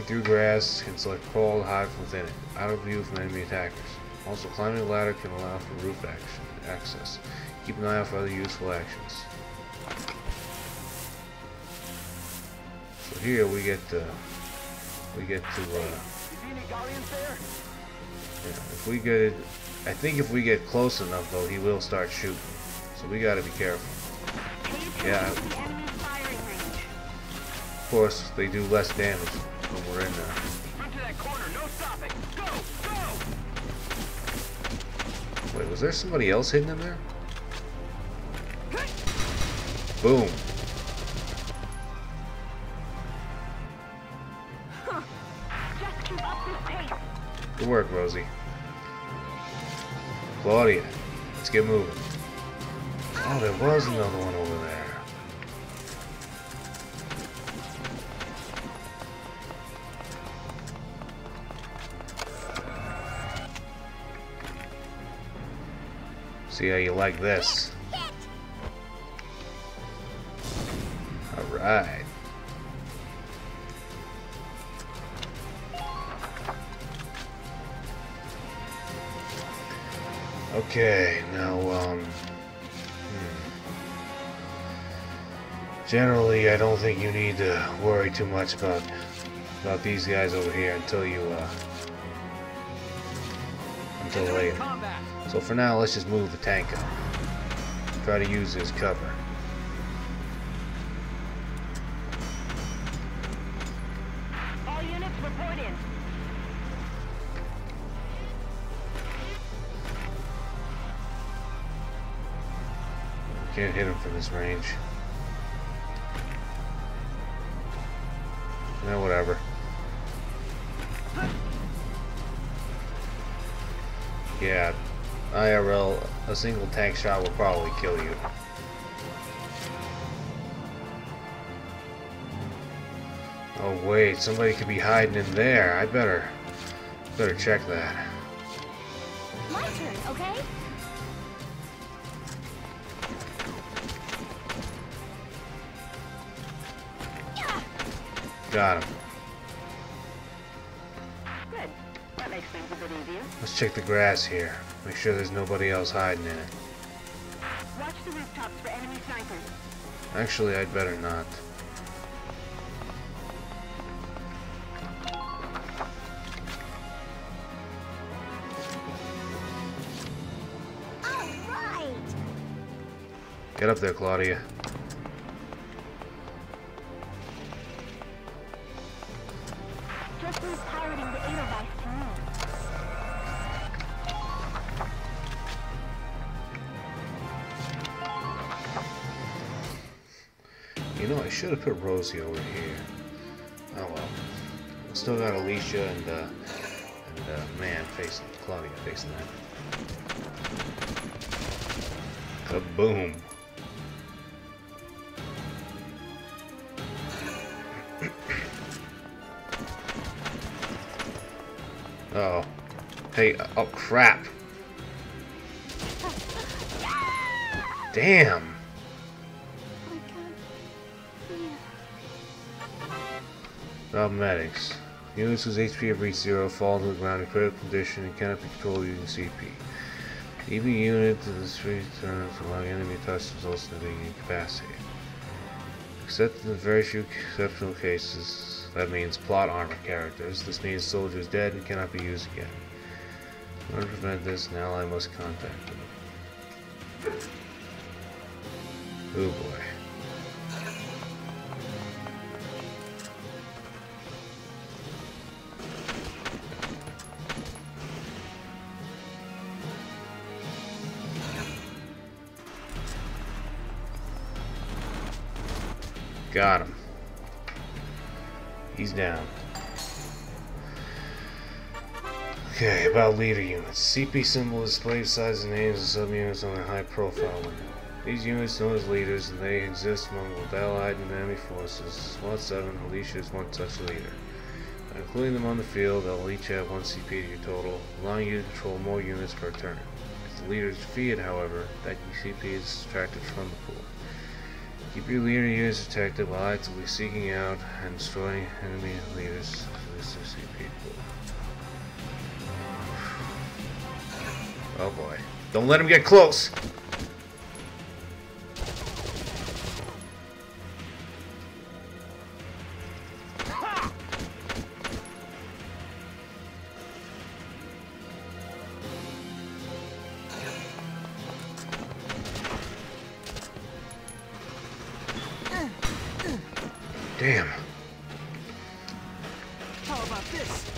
through grass can select crawl to hide from within it, out of view from enemy attackers. Also, climbing a ladder can allow for roof access. Keep an eye out for other useful actions. So here we get to yeah, if we get it, I think if we get close enough though, he will start shooting. So we gotta be careful. Yeah. Of course, they do less damage when we're in there. Run to that corner, no stopping. Go, go! Wait, was there somebody else hidden in there? Boom. Good work, Rosie. Claudia, let's get moving. Oh, there was another one over there. See how you like this. Alright. Okay, now, generally, I don't think you need to worry too much about these guys over here until later. So for now, let's just move the tank up. Try to use it as cover. All units report in. Can't hit him from this range. No, whatever. Yeah, IRL, a single tank shot will probably kill you. Oh wait, somebody could be hiding in there. I better check that. My turn, okay? Got him. Good. That makes things a bit easier. Let's check the grass here. Make sure there's nobody else hiding in it. Watch the rooftops for enemy snipers. Actually, I'd better not. All right. Get up there, Claudia. Just who's pirating the Edelweiss to me. You know, I should have put Rosie over here. Oh well. still got Alicia and man facing Claudia facing that. Kaboom! Oh, hey! Oh crap! Damn! Medics. Units whose HP have reached 0 fall to the ground in critical condition and cannot be controlled using CP. EV unit to the street turns allowing enemy touch results in being incapacitated. Except in the very few exceptional cases, that means plot armor characters, this means soldier is dead and cannot be used again. In order to prevent this, an ally must contact them. Oh boy. Got him. He's down. Okay, about leader units. CP symbol displayed besides the names of subunits on a high profile window. These units known as leaders, and they exist among both allied and enemy forces. SWAT 7, Alicia is one such leader. By including them on the field, they'll each add 1 CP to your total, allowing you to control more units per turn. If the leader is defeated, however, that CP is subtracted from the pool. Keep your leader units protected while actively seeking out and destroying enemy leaders to this CP pool. Oh boy. Don't let him get close! Damn. How about this?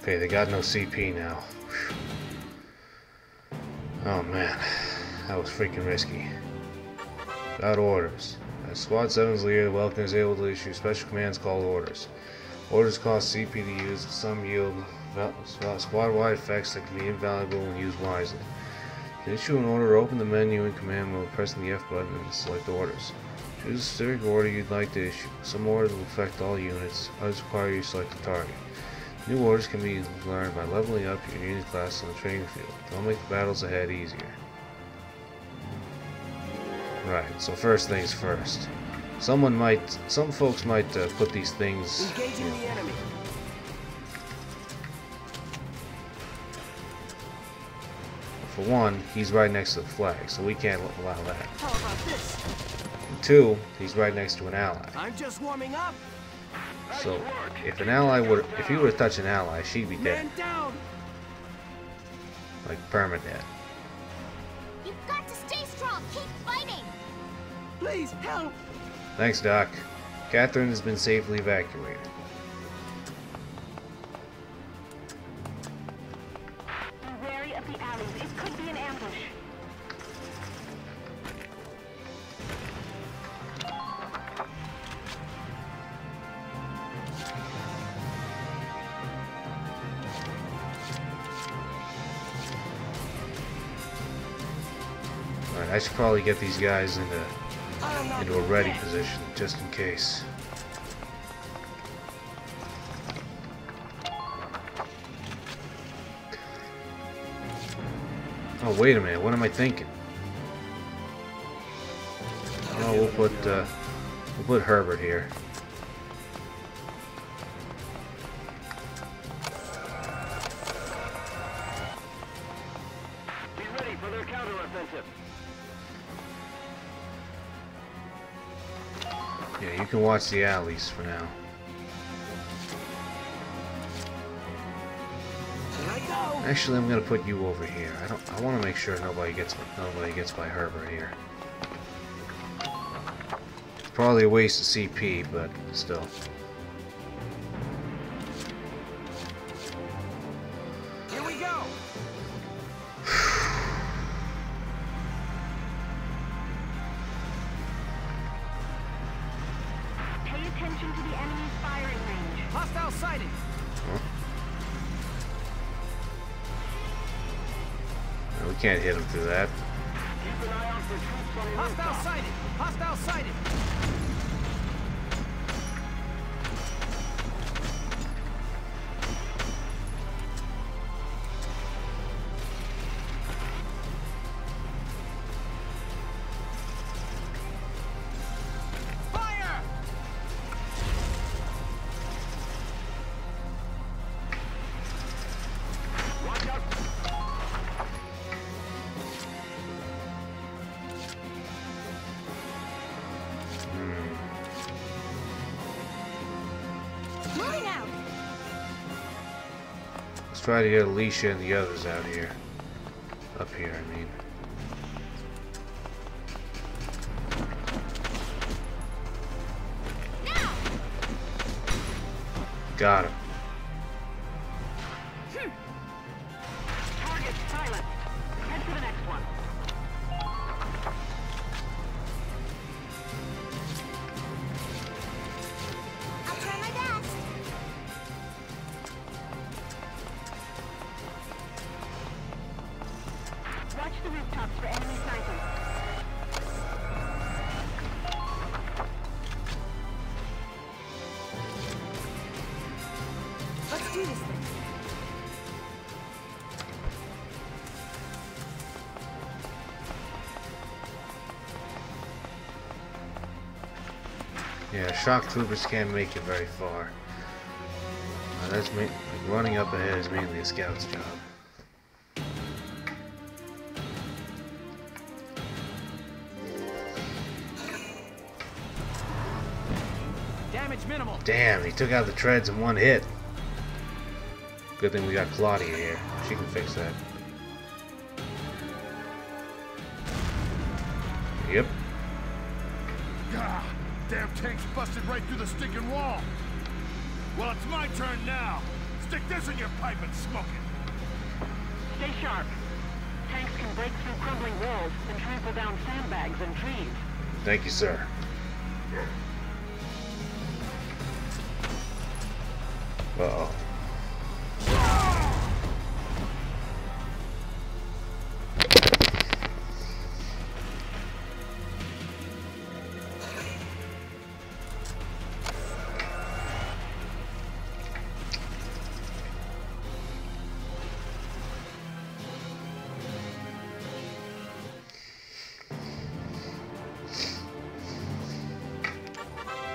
Okay, they got no CP now. Whew. Oh man, that was freaking risky. Got orders. As SWAT 7's leader, Welkin is able to issue special commands called orders. Orders cost CP to use, and some yield squad-wide effects that can be invaluable when used wisely. To issue an order, open the menu in command mode, pressing the F button and select orders. Choose a specific order you'd like to issue. Some orders will affect all units, others require you to select a target. New orders can be learned by leveling up your unit class on the training field. They'll make the battles ahead easier. Right, so first things first. Some folks might put these things. Engaging the enemy. For one, he's right next to the flag, so we can't allow that. How about this? And two, he's right next to an ally. I'm just warming up. So if an ally if he were to touch an ally, she'd be dead. Man down. Like permadead. You've got to stay strong. Keep fighting. Please help. Thanks, Doc. Catherine has been safely evacuated. Be wary of the alleys. It could be an ambush. Alright, I should probably get these guys into a ready position, just in case. Oh, wait a minute, what am I thinking? Oh, we'll put Herbert here. Be ready for their counteroffensive. Yeah, you can watch the alleys for now. Actually, I'm gonna put you over here. I want to make sure nobody gets by Herbert here. It's probably a waste of CP, but still. Here we go. Pay can't hit him through that. Hostile sighted! Hostile sighted! Let's try to get Alicia and the others out here. Up here, I mean. Got him. Target silent. Head to the next one. I'll try my best. Watch the rooftops for enemy snipers. Let's do this thing. Yeah, shock troopers can't make it very far. Running up ahead is mainly a scout's job. Damage minimal. Damn, he took out the treads in one hit. Good thing we got Claudia here. She can fix that. Yep. Gah! Damn tank's busted right through the stinking wall. Well, it's my turn now. Stick this in your pipe and smoke it. Stay sharp. Tanks can break through crumbling walls and trample down sandbags and trees. Thank you, sir. Uh-oh.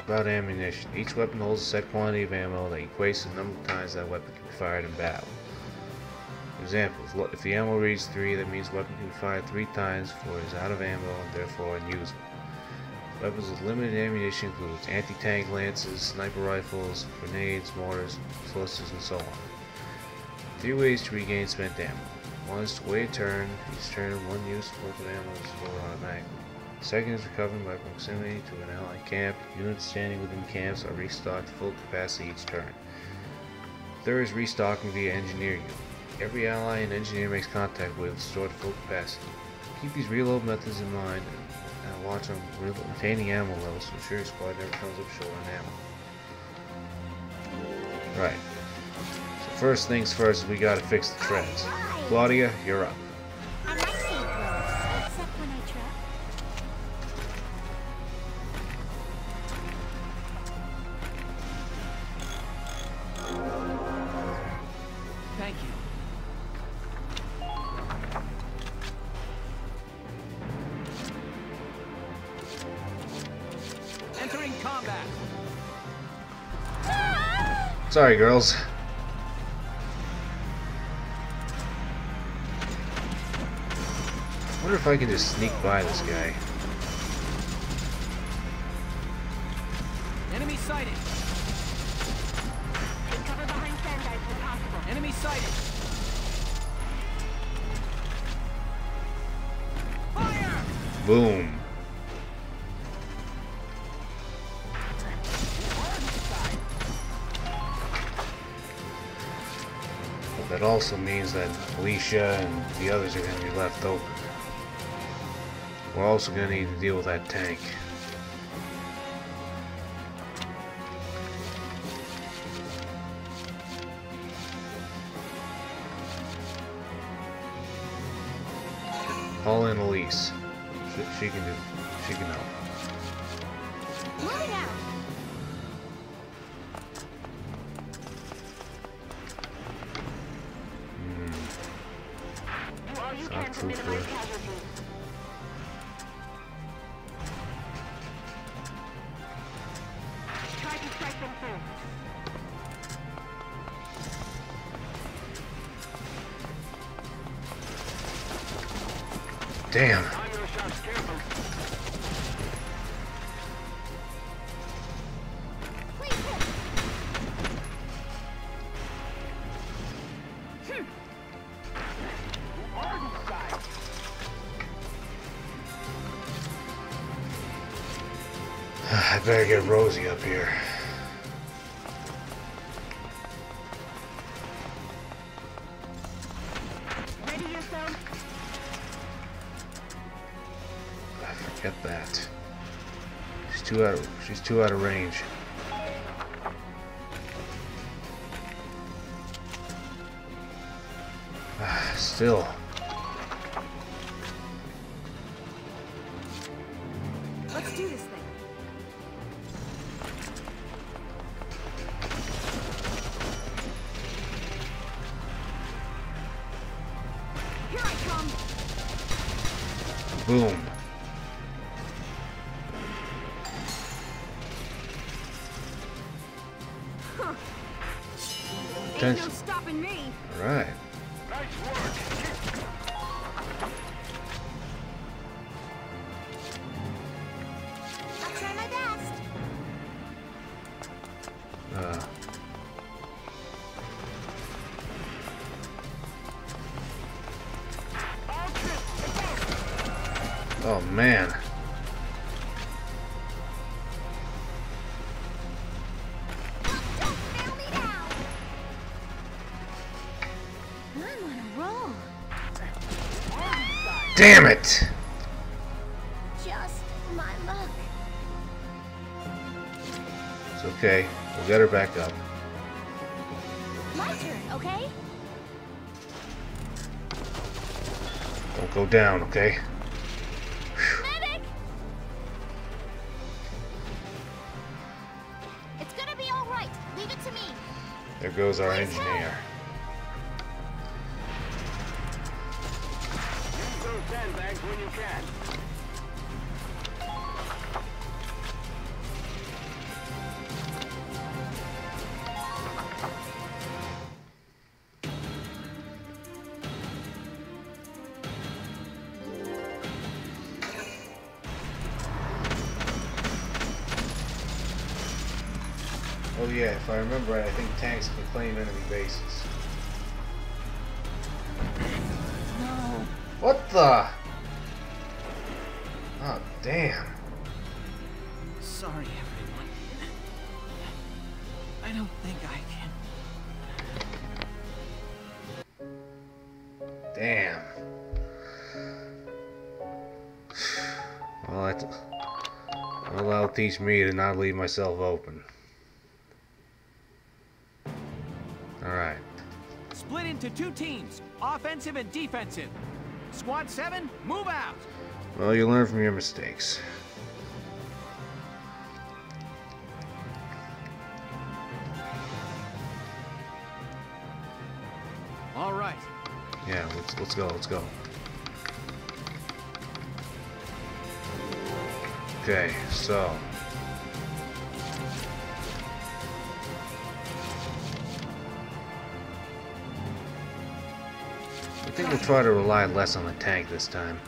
About ammunition. Each weapon holds a set quantity of ammo that equates to the number of times that weapon can be fired in battle. For example, if the ammo reads 3, that means the weapon can be fired 3 times before it is out of ammo and therefore unusable. Weapons with limited ammunition include anti-tank lances, sniper rifles, grenades, mortars, explosives, and so on. 3 ways to regain spent ammo. 1 is to wait a turn. Each turn, 1 use worth of ammo is stored automatically. Second is recovering by proximity to an allied camp. Units standing within camps are restocked to full capacity each turn. Third is restocking via engineer unit. Every ally an engineer makes contact with is stored to full capacity. Keep these reload methods in mind and watch on retaining ammo levels to ensure your squad never comes up short on ammo. Right. So first things first, we gotta fix the treads. Claudia, you're up. I like safe roads, except when I trip. Thank you. Entering combat. Sorry, girls. I wonder if I can just sneak by this guy. Enemy sighted. Take cover behind sandbags when possible. Enemy sighted. Fire! Boom. But that also means that Alicia and the others are going to be left open. We're also going to need to deal with that tank. Call in Elise. She can help. Moving out. Do all you can to minimize casualties. Try to strike them first. Damn. I better get Rosie up here. Ready yourself. I forget that. She's too out of range. Still. Let's do this thing. Here I come. Boom. Huh. Ain't Tension. no stopping me. All right. I'll try my best. Oh man. I'm on a roll. Damn it! Just my luck. It's okay. We'll get her back up. My turn, okay? Don't go down, okay? Medic! It's gonna be all right. Leave it to me. There goes our engineer. Use those sandbags when you can. Oh yeah, if I remember right, I think tanks can claim enemy bases. No. What the? Oh, damn. Sorry, everyone. I don't think I can. Damn. Well, that'll teach me to not leave myself open. Alright. Split into 2 teams, offensive and defensive. Squad 7, move out! Well, you learn from your mistakes. All right. Yeah, let's go. Okay, so I think we'll try to rely less on the tank this time.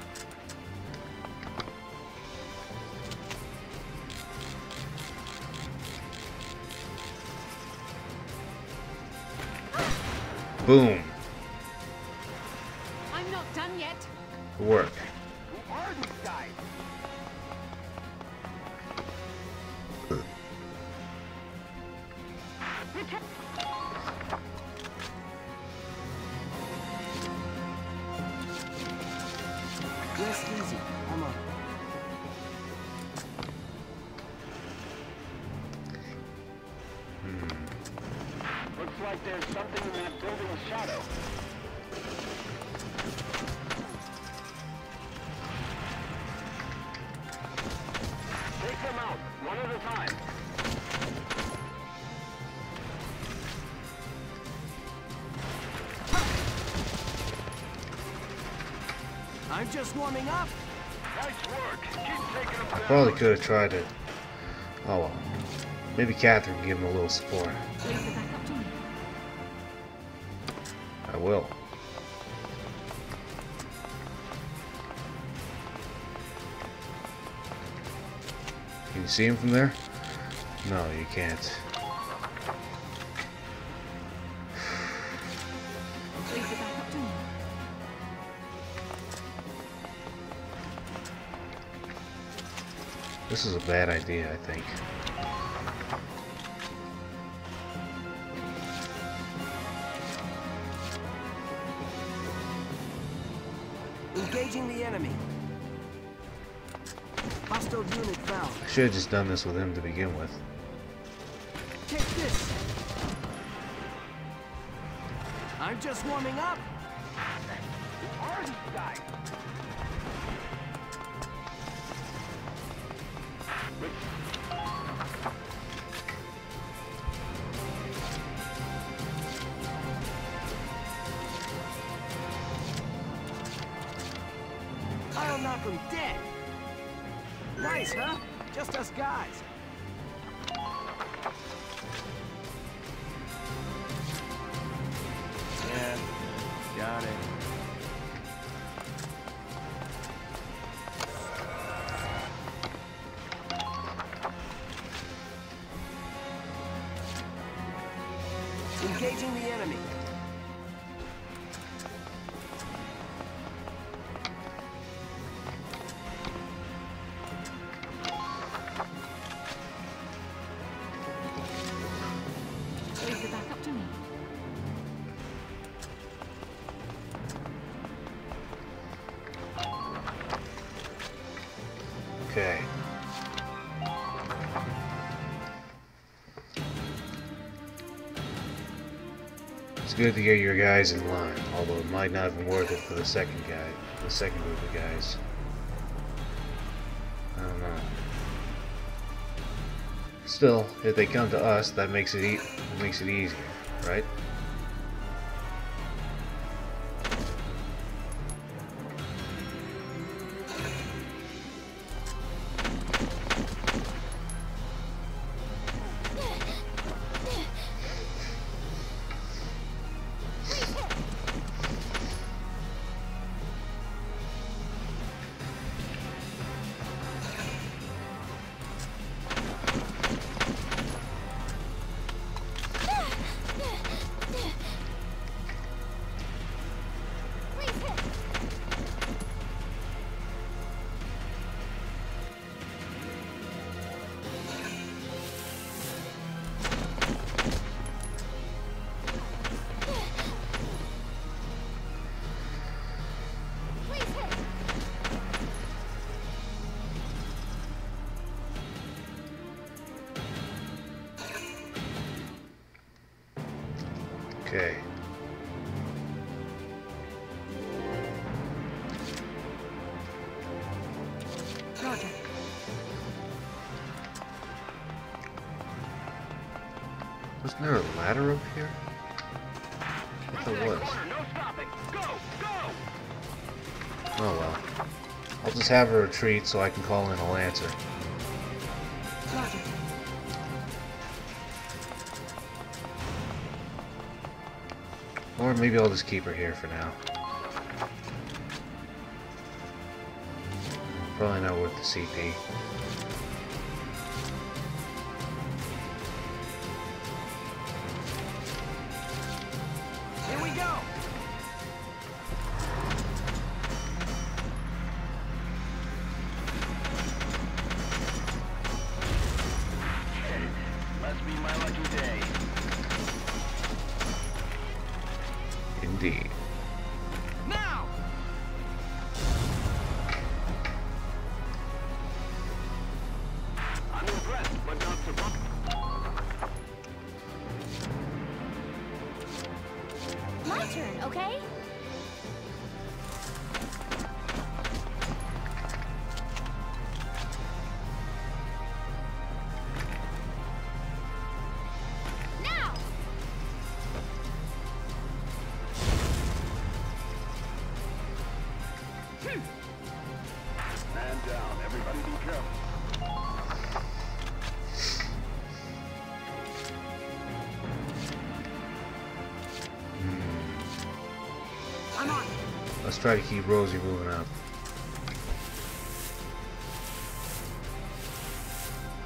Boom. I'm not done yet. Good work. Who are these guys? Rest easy. I'm up. Looks like there's something in that building's shadow. I'm just warming up. Nice work. Keep taking them down. Probably could have tried to. Oh well. Maybe Catherine can give him a little support. Leave the back up to me. I will. Can you see him from there? No, you can't. Leave the back up to me. This is a bad idea, I think. Engaging the enemy. Hostile unit fell. I should have just done this with him to begin with. Take this. I'm just warming up. Who are these guys? I'll knock them dead. Nice, huh? Just us guys. Yeah, got it. Engaging the enemy. Leave the back up to me. Okay. It's good to get your guys in line, although it might not have been worth it for the second guy, the second group of guys. I don't know. Still, if they come to us, that makes it easier, right? Okay. Roger. Wasn't there a ladder up here? I thought there was. No stopping. Go! Go! Oh well. I'll just have her retreat so I can call in a Lancer. Roger. Or maybe I'll just keep her here for now. Probably not worth the CP. Here we go. Must be my lucky day. Indeed. Now. I'm impressed, but not surprised. My turn, okay? Now! Hmm. Let's try to keep Rosie moving up.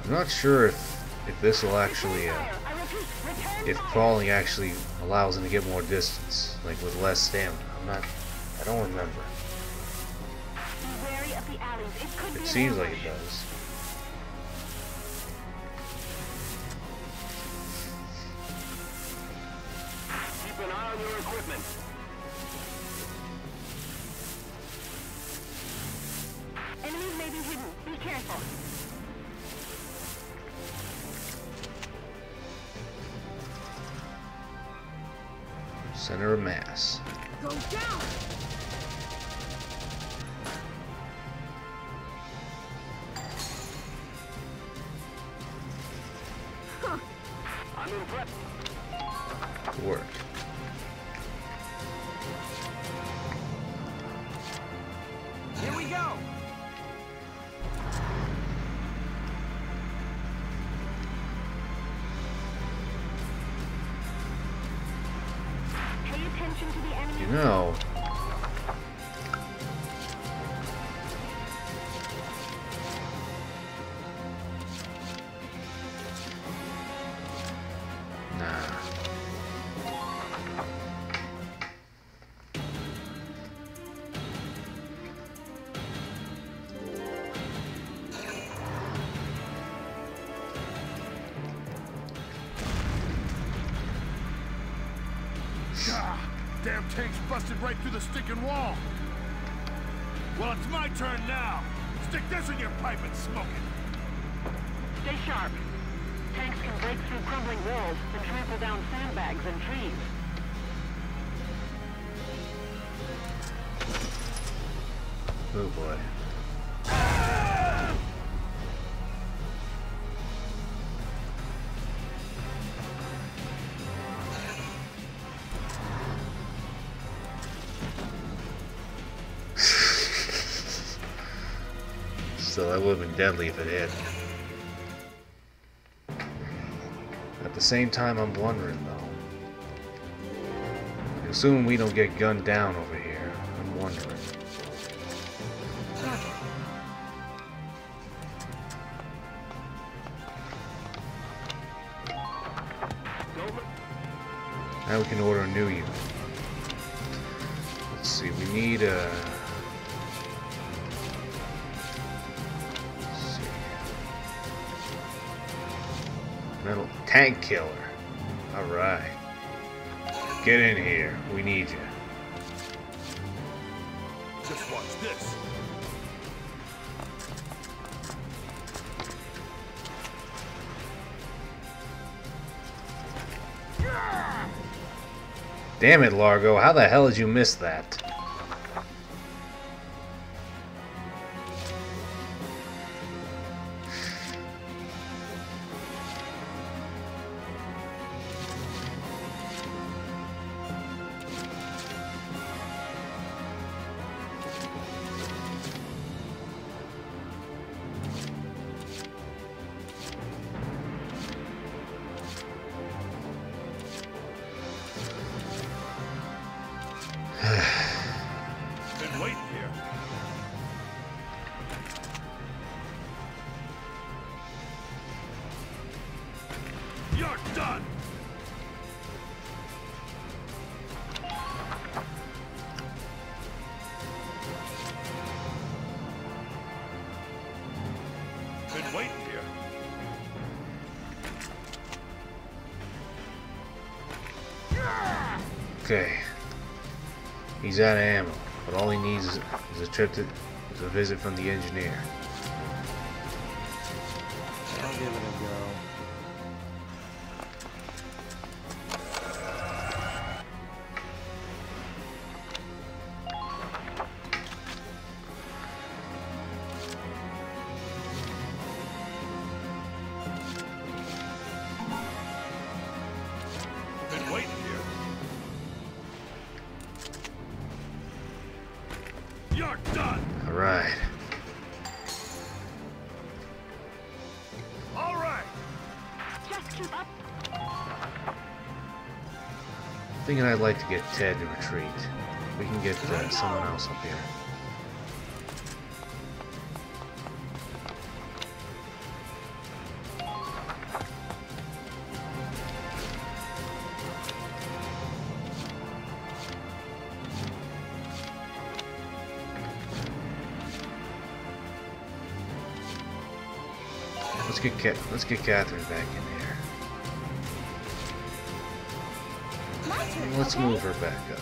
I'm not sure if this will actually, if crawling actually allows him to get more distance, like with less stamina. I don't remember. It seems like it does. Keep an eye on your equipment. Enemies may be hidden. Be careful. Center of mass. Go down! Huh. I'm impressed. Work. Here we go! Pay attention to the enemy. You know, Damn tank's busted right through the stinking wall. Well, it's my turn now. Stick this in your pipe and smoke it. Stay sharp. Tanks can break through crumbling walls and trample down sandbags and trees. oh boy. So that would have been deadly if it hit. At the same time, I'm wondering though. Assuming we don't get gunned down over here, I'm wondering. Now we can order a new unit. Let's see, we need a... metal tank killer. Alright. Get in here. We need you. Just watch this. Damn it, Largo. How the hell did you miss that? Been waiting here. You're done. Been waiting here. Okay. He's out of ammo, but all he needs is a visit from the engineer. I'll give it a go. Been waiting here. You're done. All right. All right. Just keep up. Thinking I'd like to get Ted to retreat. We can get someone else up here. Let's get Catherine back in here. Let's move her back up.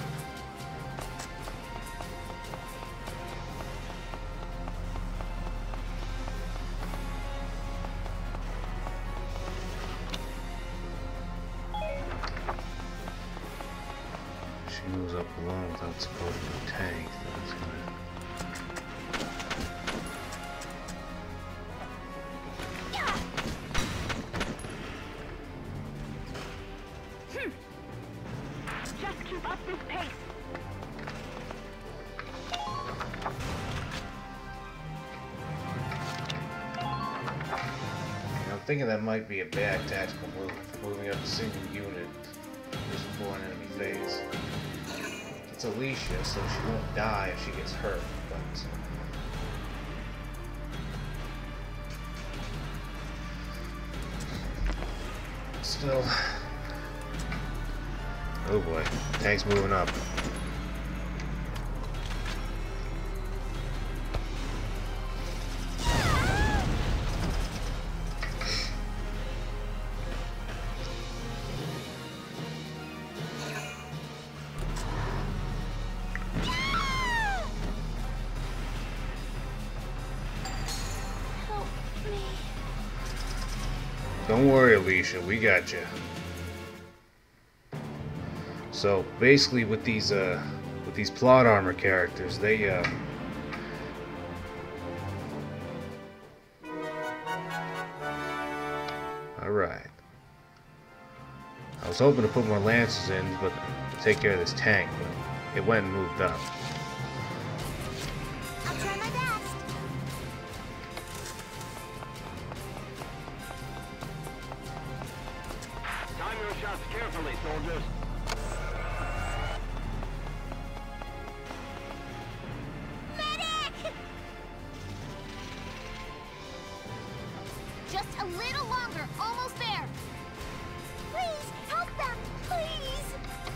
She moves up alone without supporting the tank. That's gonna... I'm thinking that might be a bad tactical move, moving up a single unit just before an enemy phase. It's Alicia, so she won't die if she gets hurt, but... still... oh boy, tank's moving up. Don't worry, Alicia, we got you. So basically, with these plot armor characters, they all right. I was hoping to put more lances in, but to take care of this tank, but it went and moved up. I'll try my best. Time your shots carefully, soldiers. Medic! Just a little longer, almost there. Please, help them, please.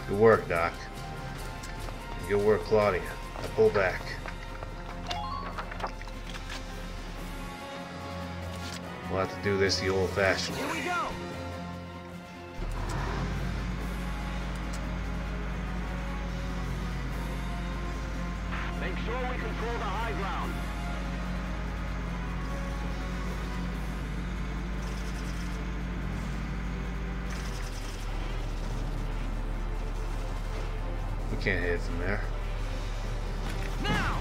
Good work, Doc. Good work, Claudia. Now pull back. We'll have to do this the old-fashioned way. Here we go. Make sure we control the high ground. We can't hit it from there. Now.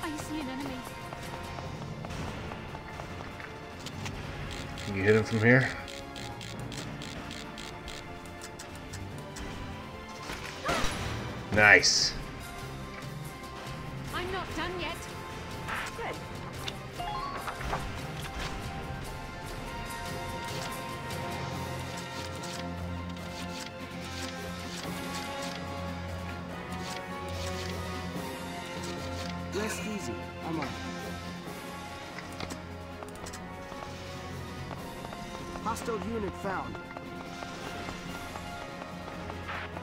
I see an enemy. Can you hit him from here? Nice. I'm not done yet. Good. Rest easy. I'm on. Hostile unit found.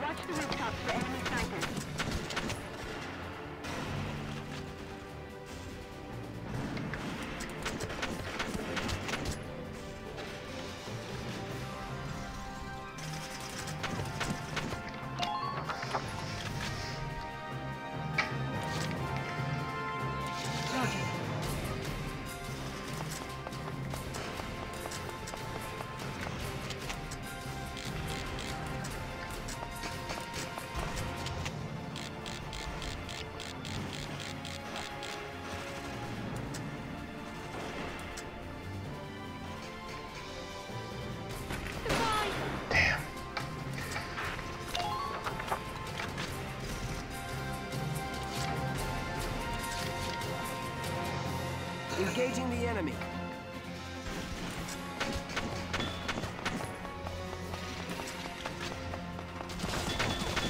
Watch the rooftops for enemy snipers. Engaging the enemy.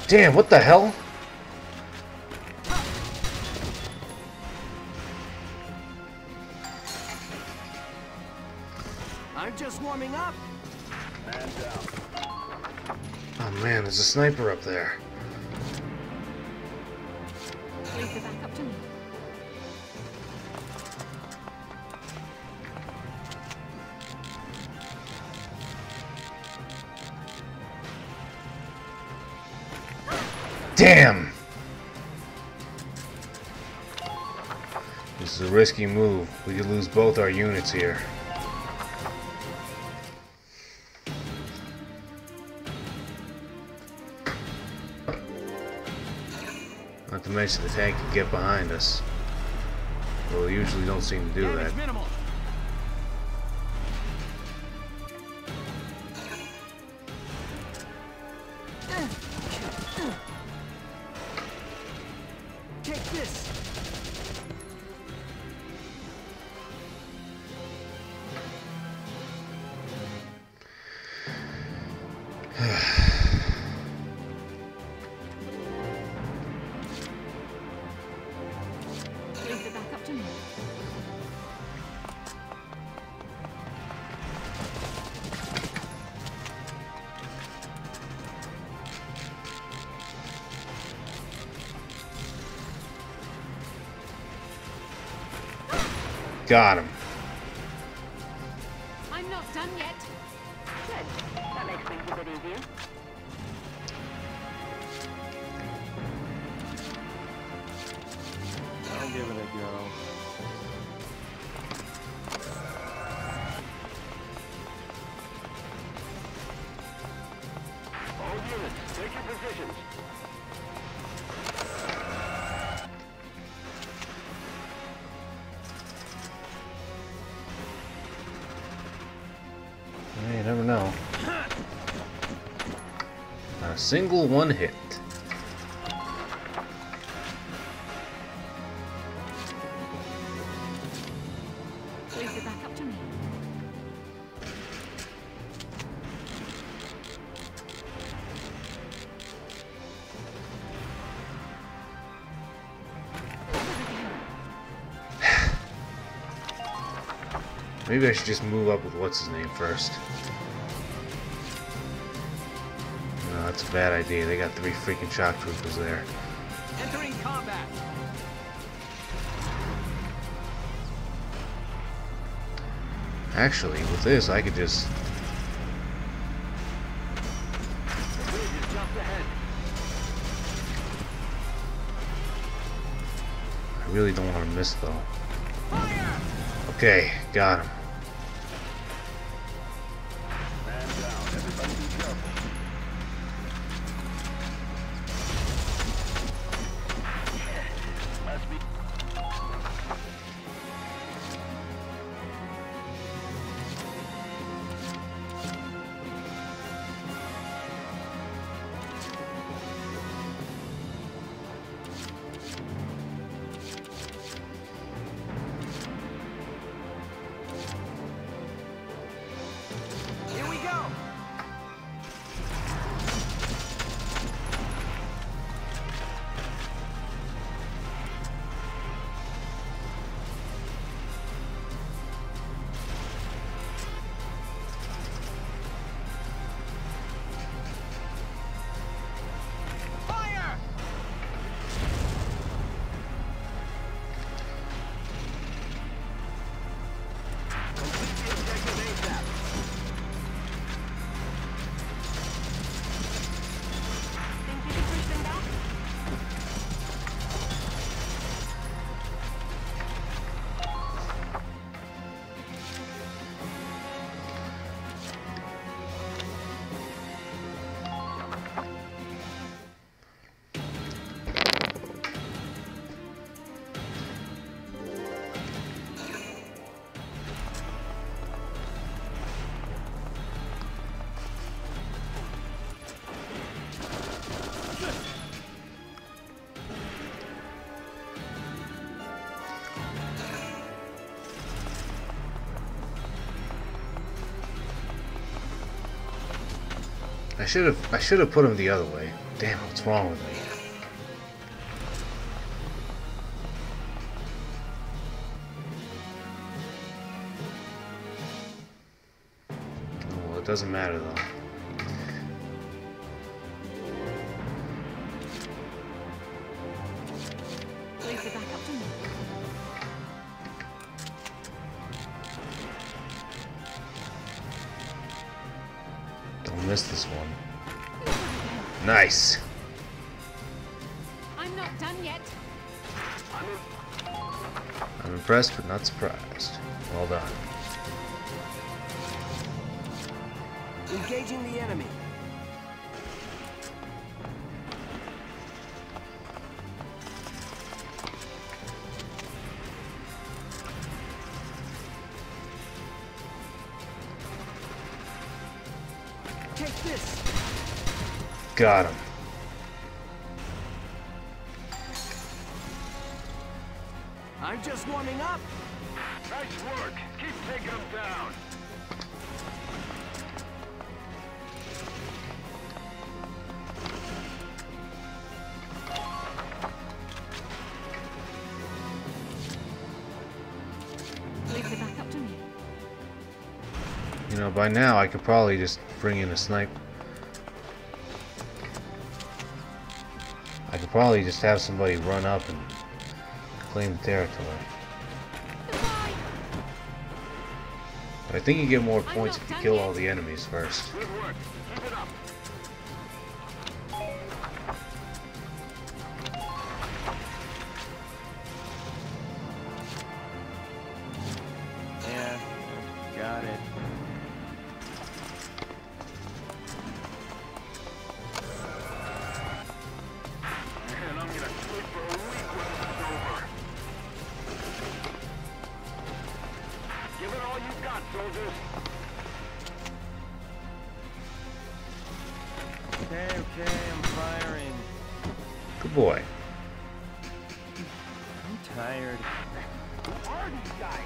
Damn, what the hell? I'm just warming up. Man down. Oh man, there's a sniper up there. Leave the back up to me. Damn! This is a risky move. We could lose both our units here. Not to mention the tank can get behind us. Well, we usually don't seem to do that. Damage minimal. Take this. Leave the back up to me. Got him. I'm not done yet. Good. That makes things a bit easier. I'll give it a go. All units, take your positions. You never know. Not a single one hit. Leave the back up to me. Maybe I should just move up with what's his name first. No, that's a bad idea. They got 3 freaking shock troopers there. Entering combat. Actually, with this, I could just... The bridge is just ahead. I really don't want to miss, though. Okay, got him. Man down. Everybody be careful. Must be. I should have put him the other way. Damn, what's wrong with me? Well, it doesn't matter though. Leave the back up to me. Don't miss this one. Nice. I'm not done yet. I'm impressed but not surprised. Well done. Engaging the enemy. Take this. Got him. I'm just warming up. Nice work. Keep taking them down. Leave the back up to me. You know, by now I could probably just bring in a snipe. I could probably just have somebody run up and claim the territory. But I think you get more points if you kill all the enemies first. Good work. Keep it up. Yeah, got it. Man, I'm gonna sleep for a week when this is over. Give it all you got, soldiers. Okay, I'm firing. Good boy. I'm tired. Who are these guys?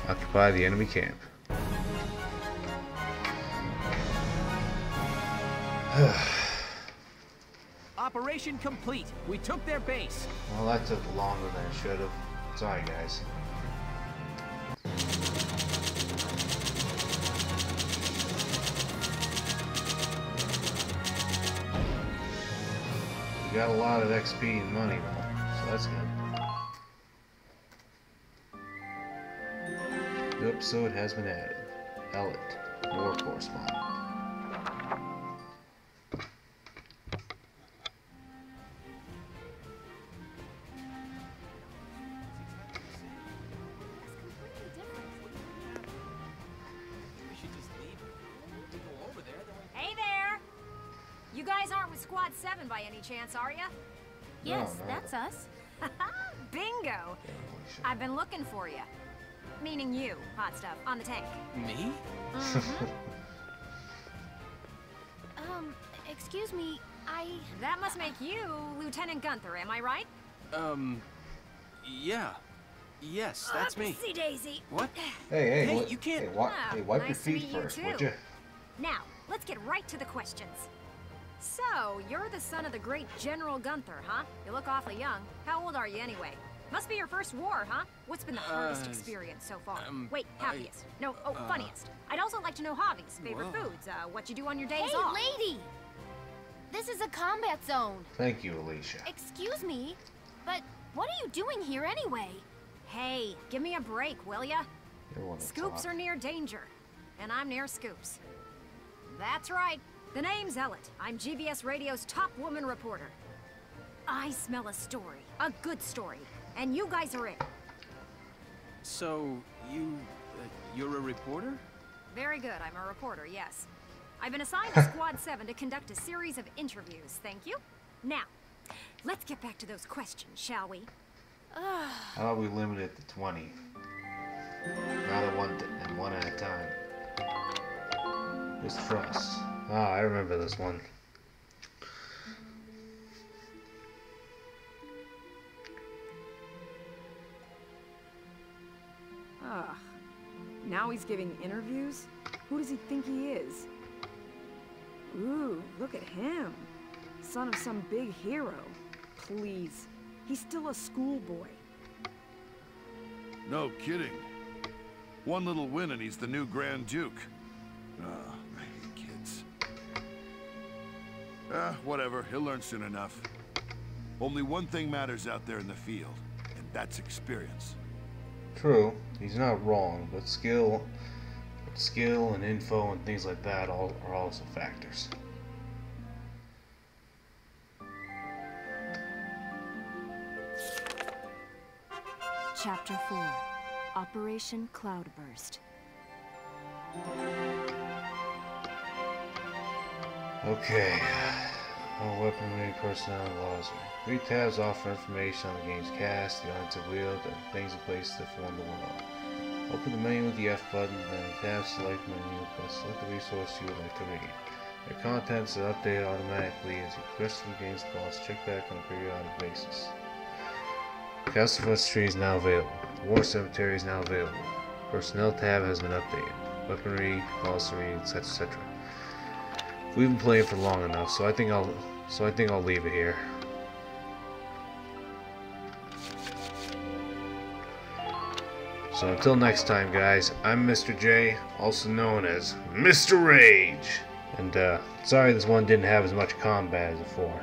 Occupy the enemy camp. Operation complete. We took their base. Well, that took longer than it should have. Sorry, guys. We got a lot of XP and money though, so that's good. The episode has been added. Elliot, war correspondent. Hey there! You guys aren't with Squad 7 by any chance, are ya? Yes, that's us. Bingo! I've been looking for you. Meaning you, hot stuff, on the tank. Me? Mhm. Excuse me, That must make you Lieutenant Gunther, am I right? Yeah. Yes, that's me. Upsy daisy. What? Hey, Hey, what- you can't. Hey, hey, wipe your nice to feet meet you first, too. would you? Now, let's get right to the questions. So, you're the son of the great General Gunther, huh? You look awfully young. How old are you anyway? Must be your first war, huh? What's been the hardest experience so far? Wait, happiest. No, funniest. I'd also like to know hobbies, favorite Whoa. foods, what you do on your days Hey, off. lady! This is a combat zone. Thank you, Alicia. Excuse me, but what are you doing here anyway? Hey, give me a break, will ya? You're one to Scoops talk. are near danger, and I'm near scoops. That's right. The name's Elliot. I'm GBS Radio's top woman reporter. I smell a story, a good story, and you guys are it. So, you're a reporter? Very good, I'm a reporter, yes. I've been assigned to Squad 7 to conduct a series of interviews, thank you. Now, let's get back to those questions, shall we? How about we limit it to 20? Rather one at a time. Just trust. Ah, I remember this one. Now he's giving interviews? Who does he think he is? Ooh, look at him. Son of some big hero. Please. He's still a schoolboy. No kidding. One little win and he's the new Grand Duke. Ah, I hate kids. Whatever. He'll learn soon enough. Only one thing matters out there in the field, and that's experience. True, he's not wrong, but skill and info and things like that are also factors. Chapter 4. Operation Cloudburst. Okay. All weaponry, personnel, and laws. 3 tabs offer information on the game's cast, the items of wield, and things in place to form the world. Open the menu with the F button, then the tab select menu, and select the resource you would like to read. Their contents are updated automatically as you progress through the game's plots. Check back on a periodic basis. Castle tree is now available. War Cemetery is now available. Personnel tab has been updated. Weaponry, glossary, etc., etc. We've been playing for long enough, so I think I'll leave it here. So until next time, guys, I'm Mr. J, also known as Mr. Rage. And sorry this one didn't have as much combat as before.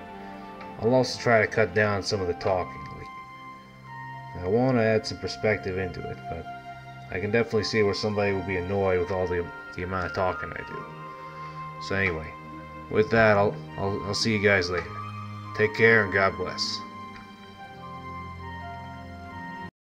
I'll also try to cut down some of the talking. I want to add some perspective into it, but I can definitely see where somebody will be annoyed with all the amount of talking I do. So anyway, with that, I'll see you guys later. Take care and God bless.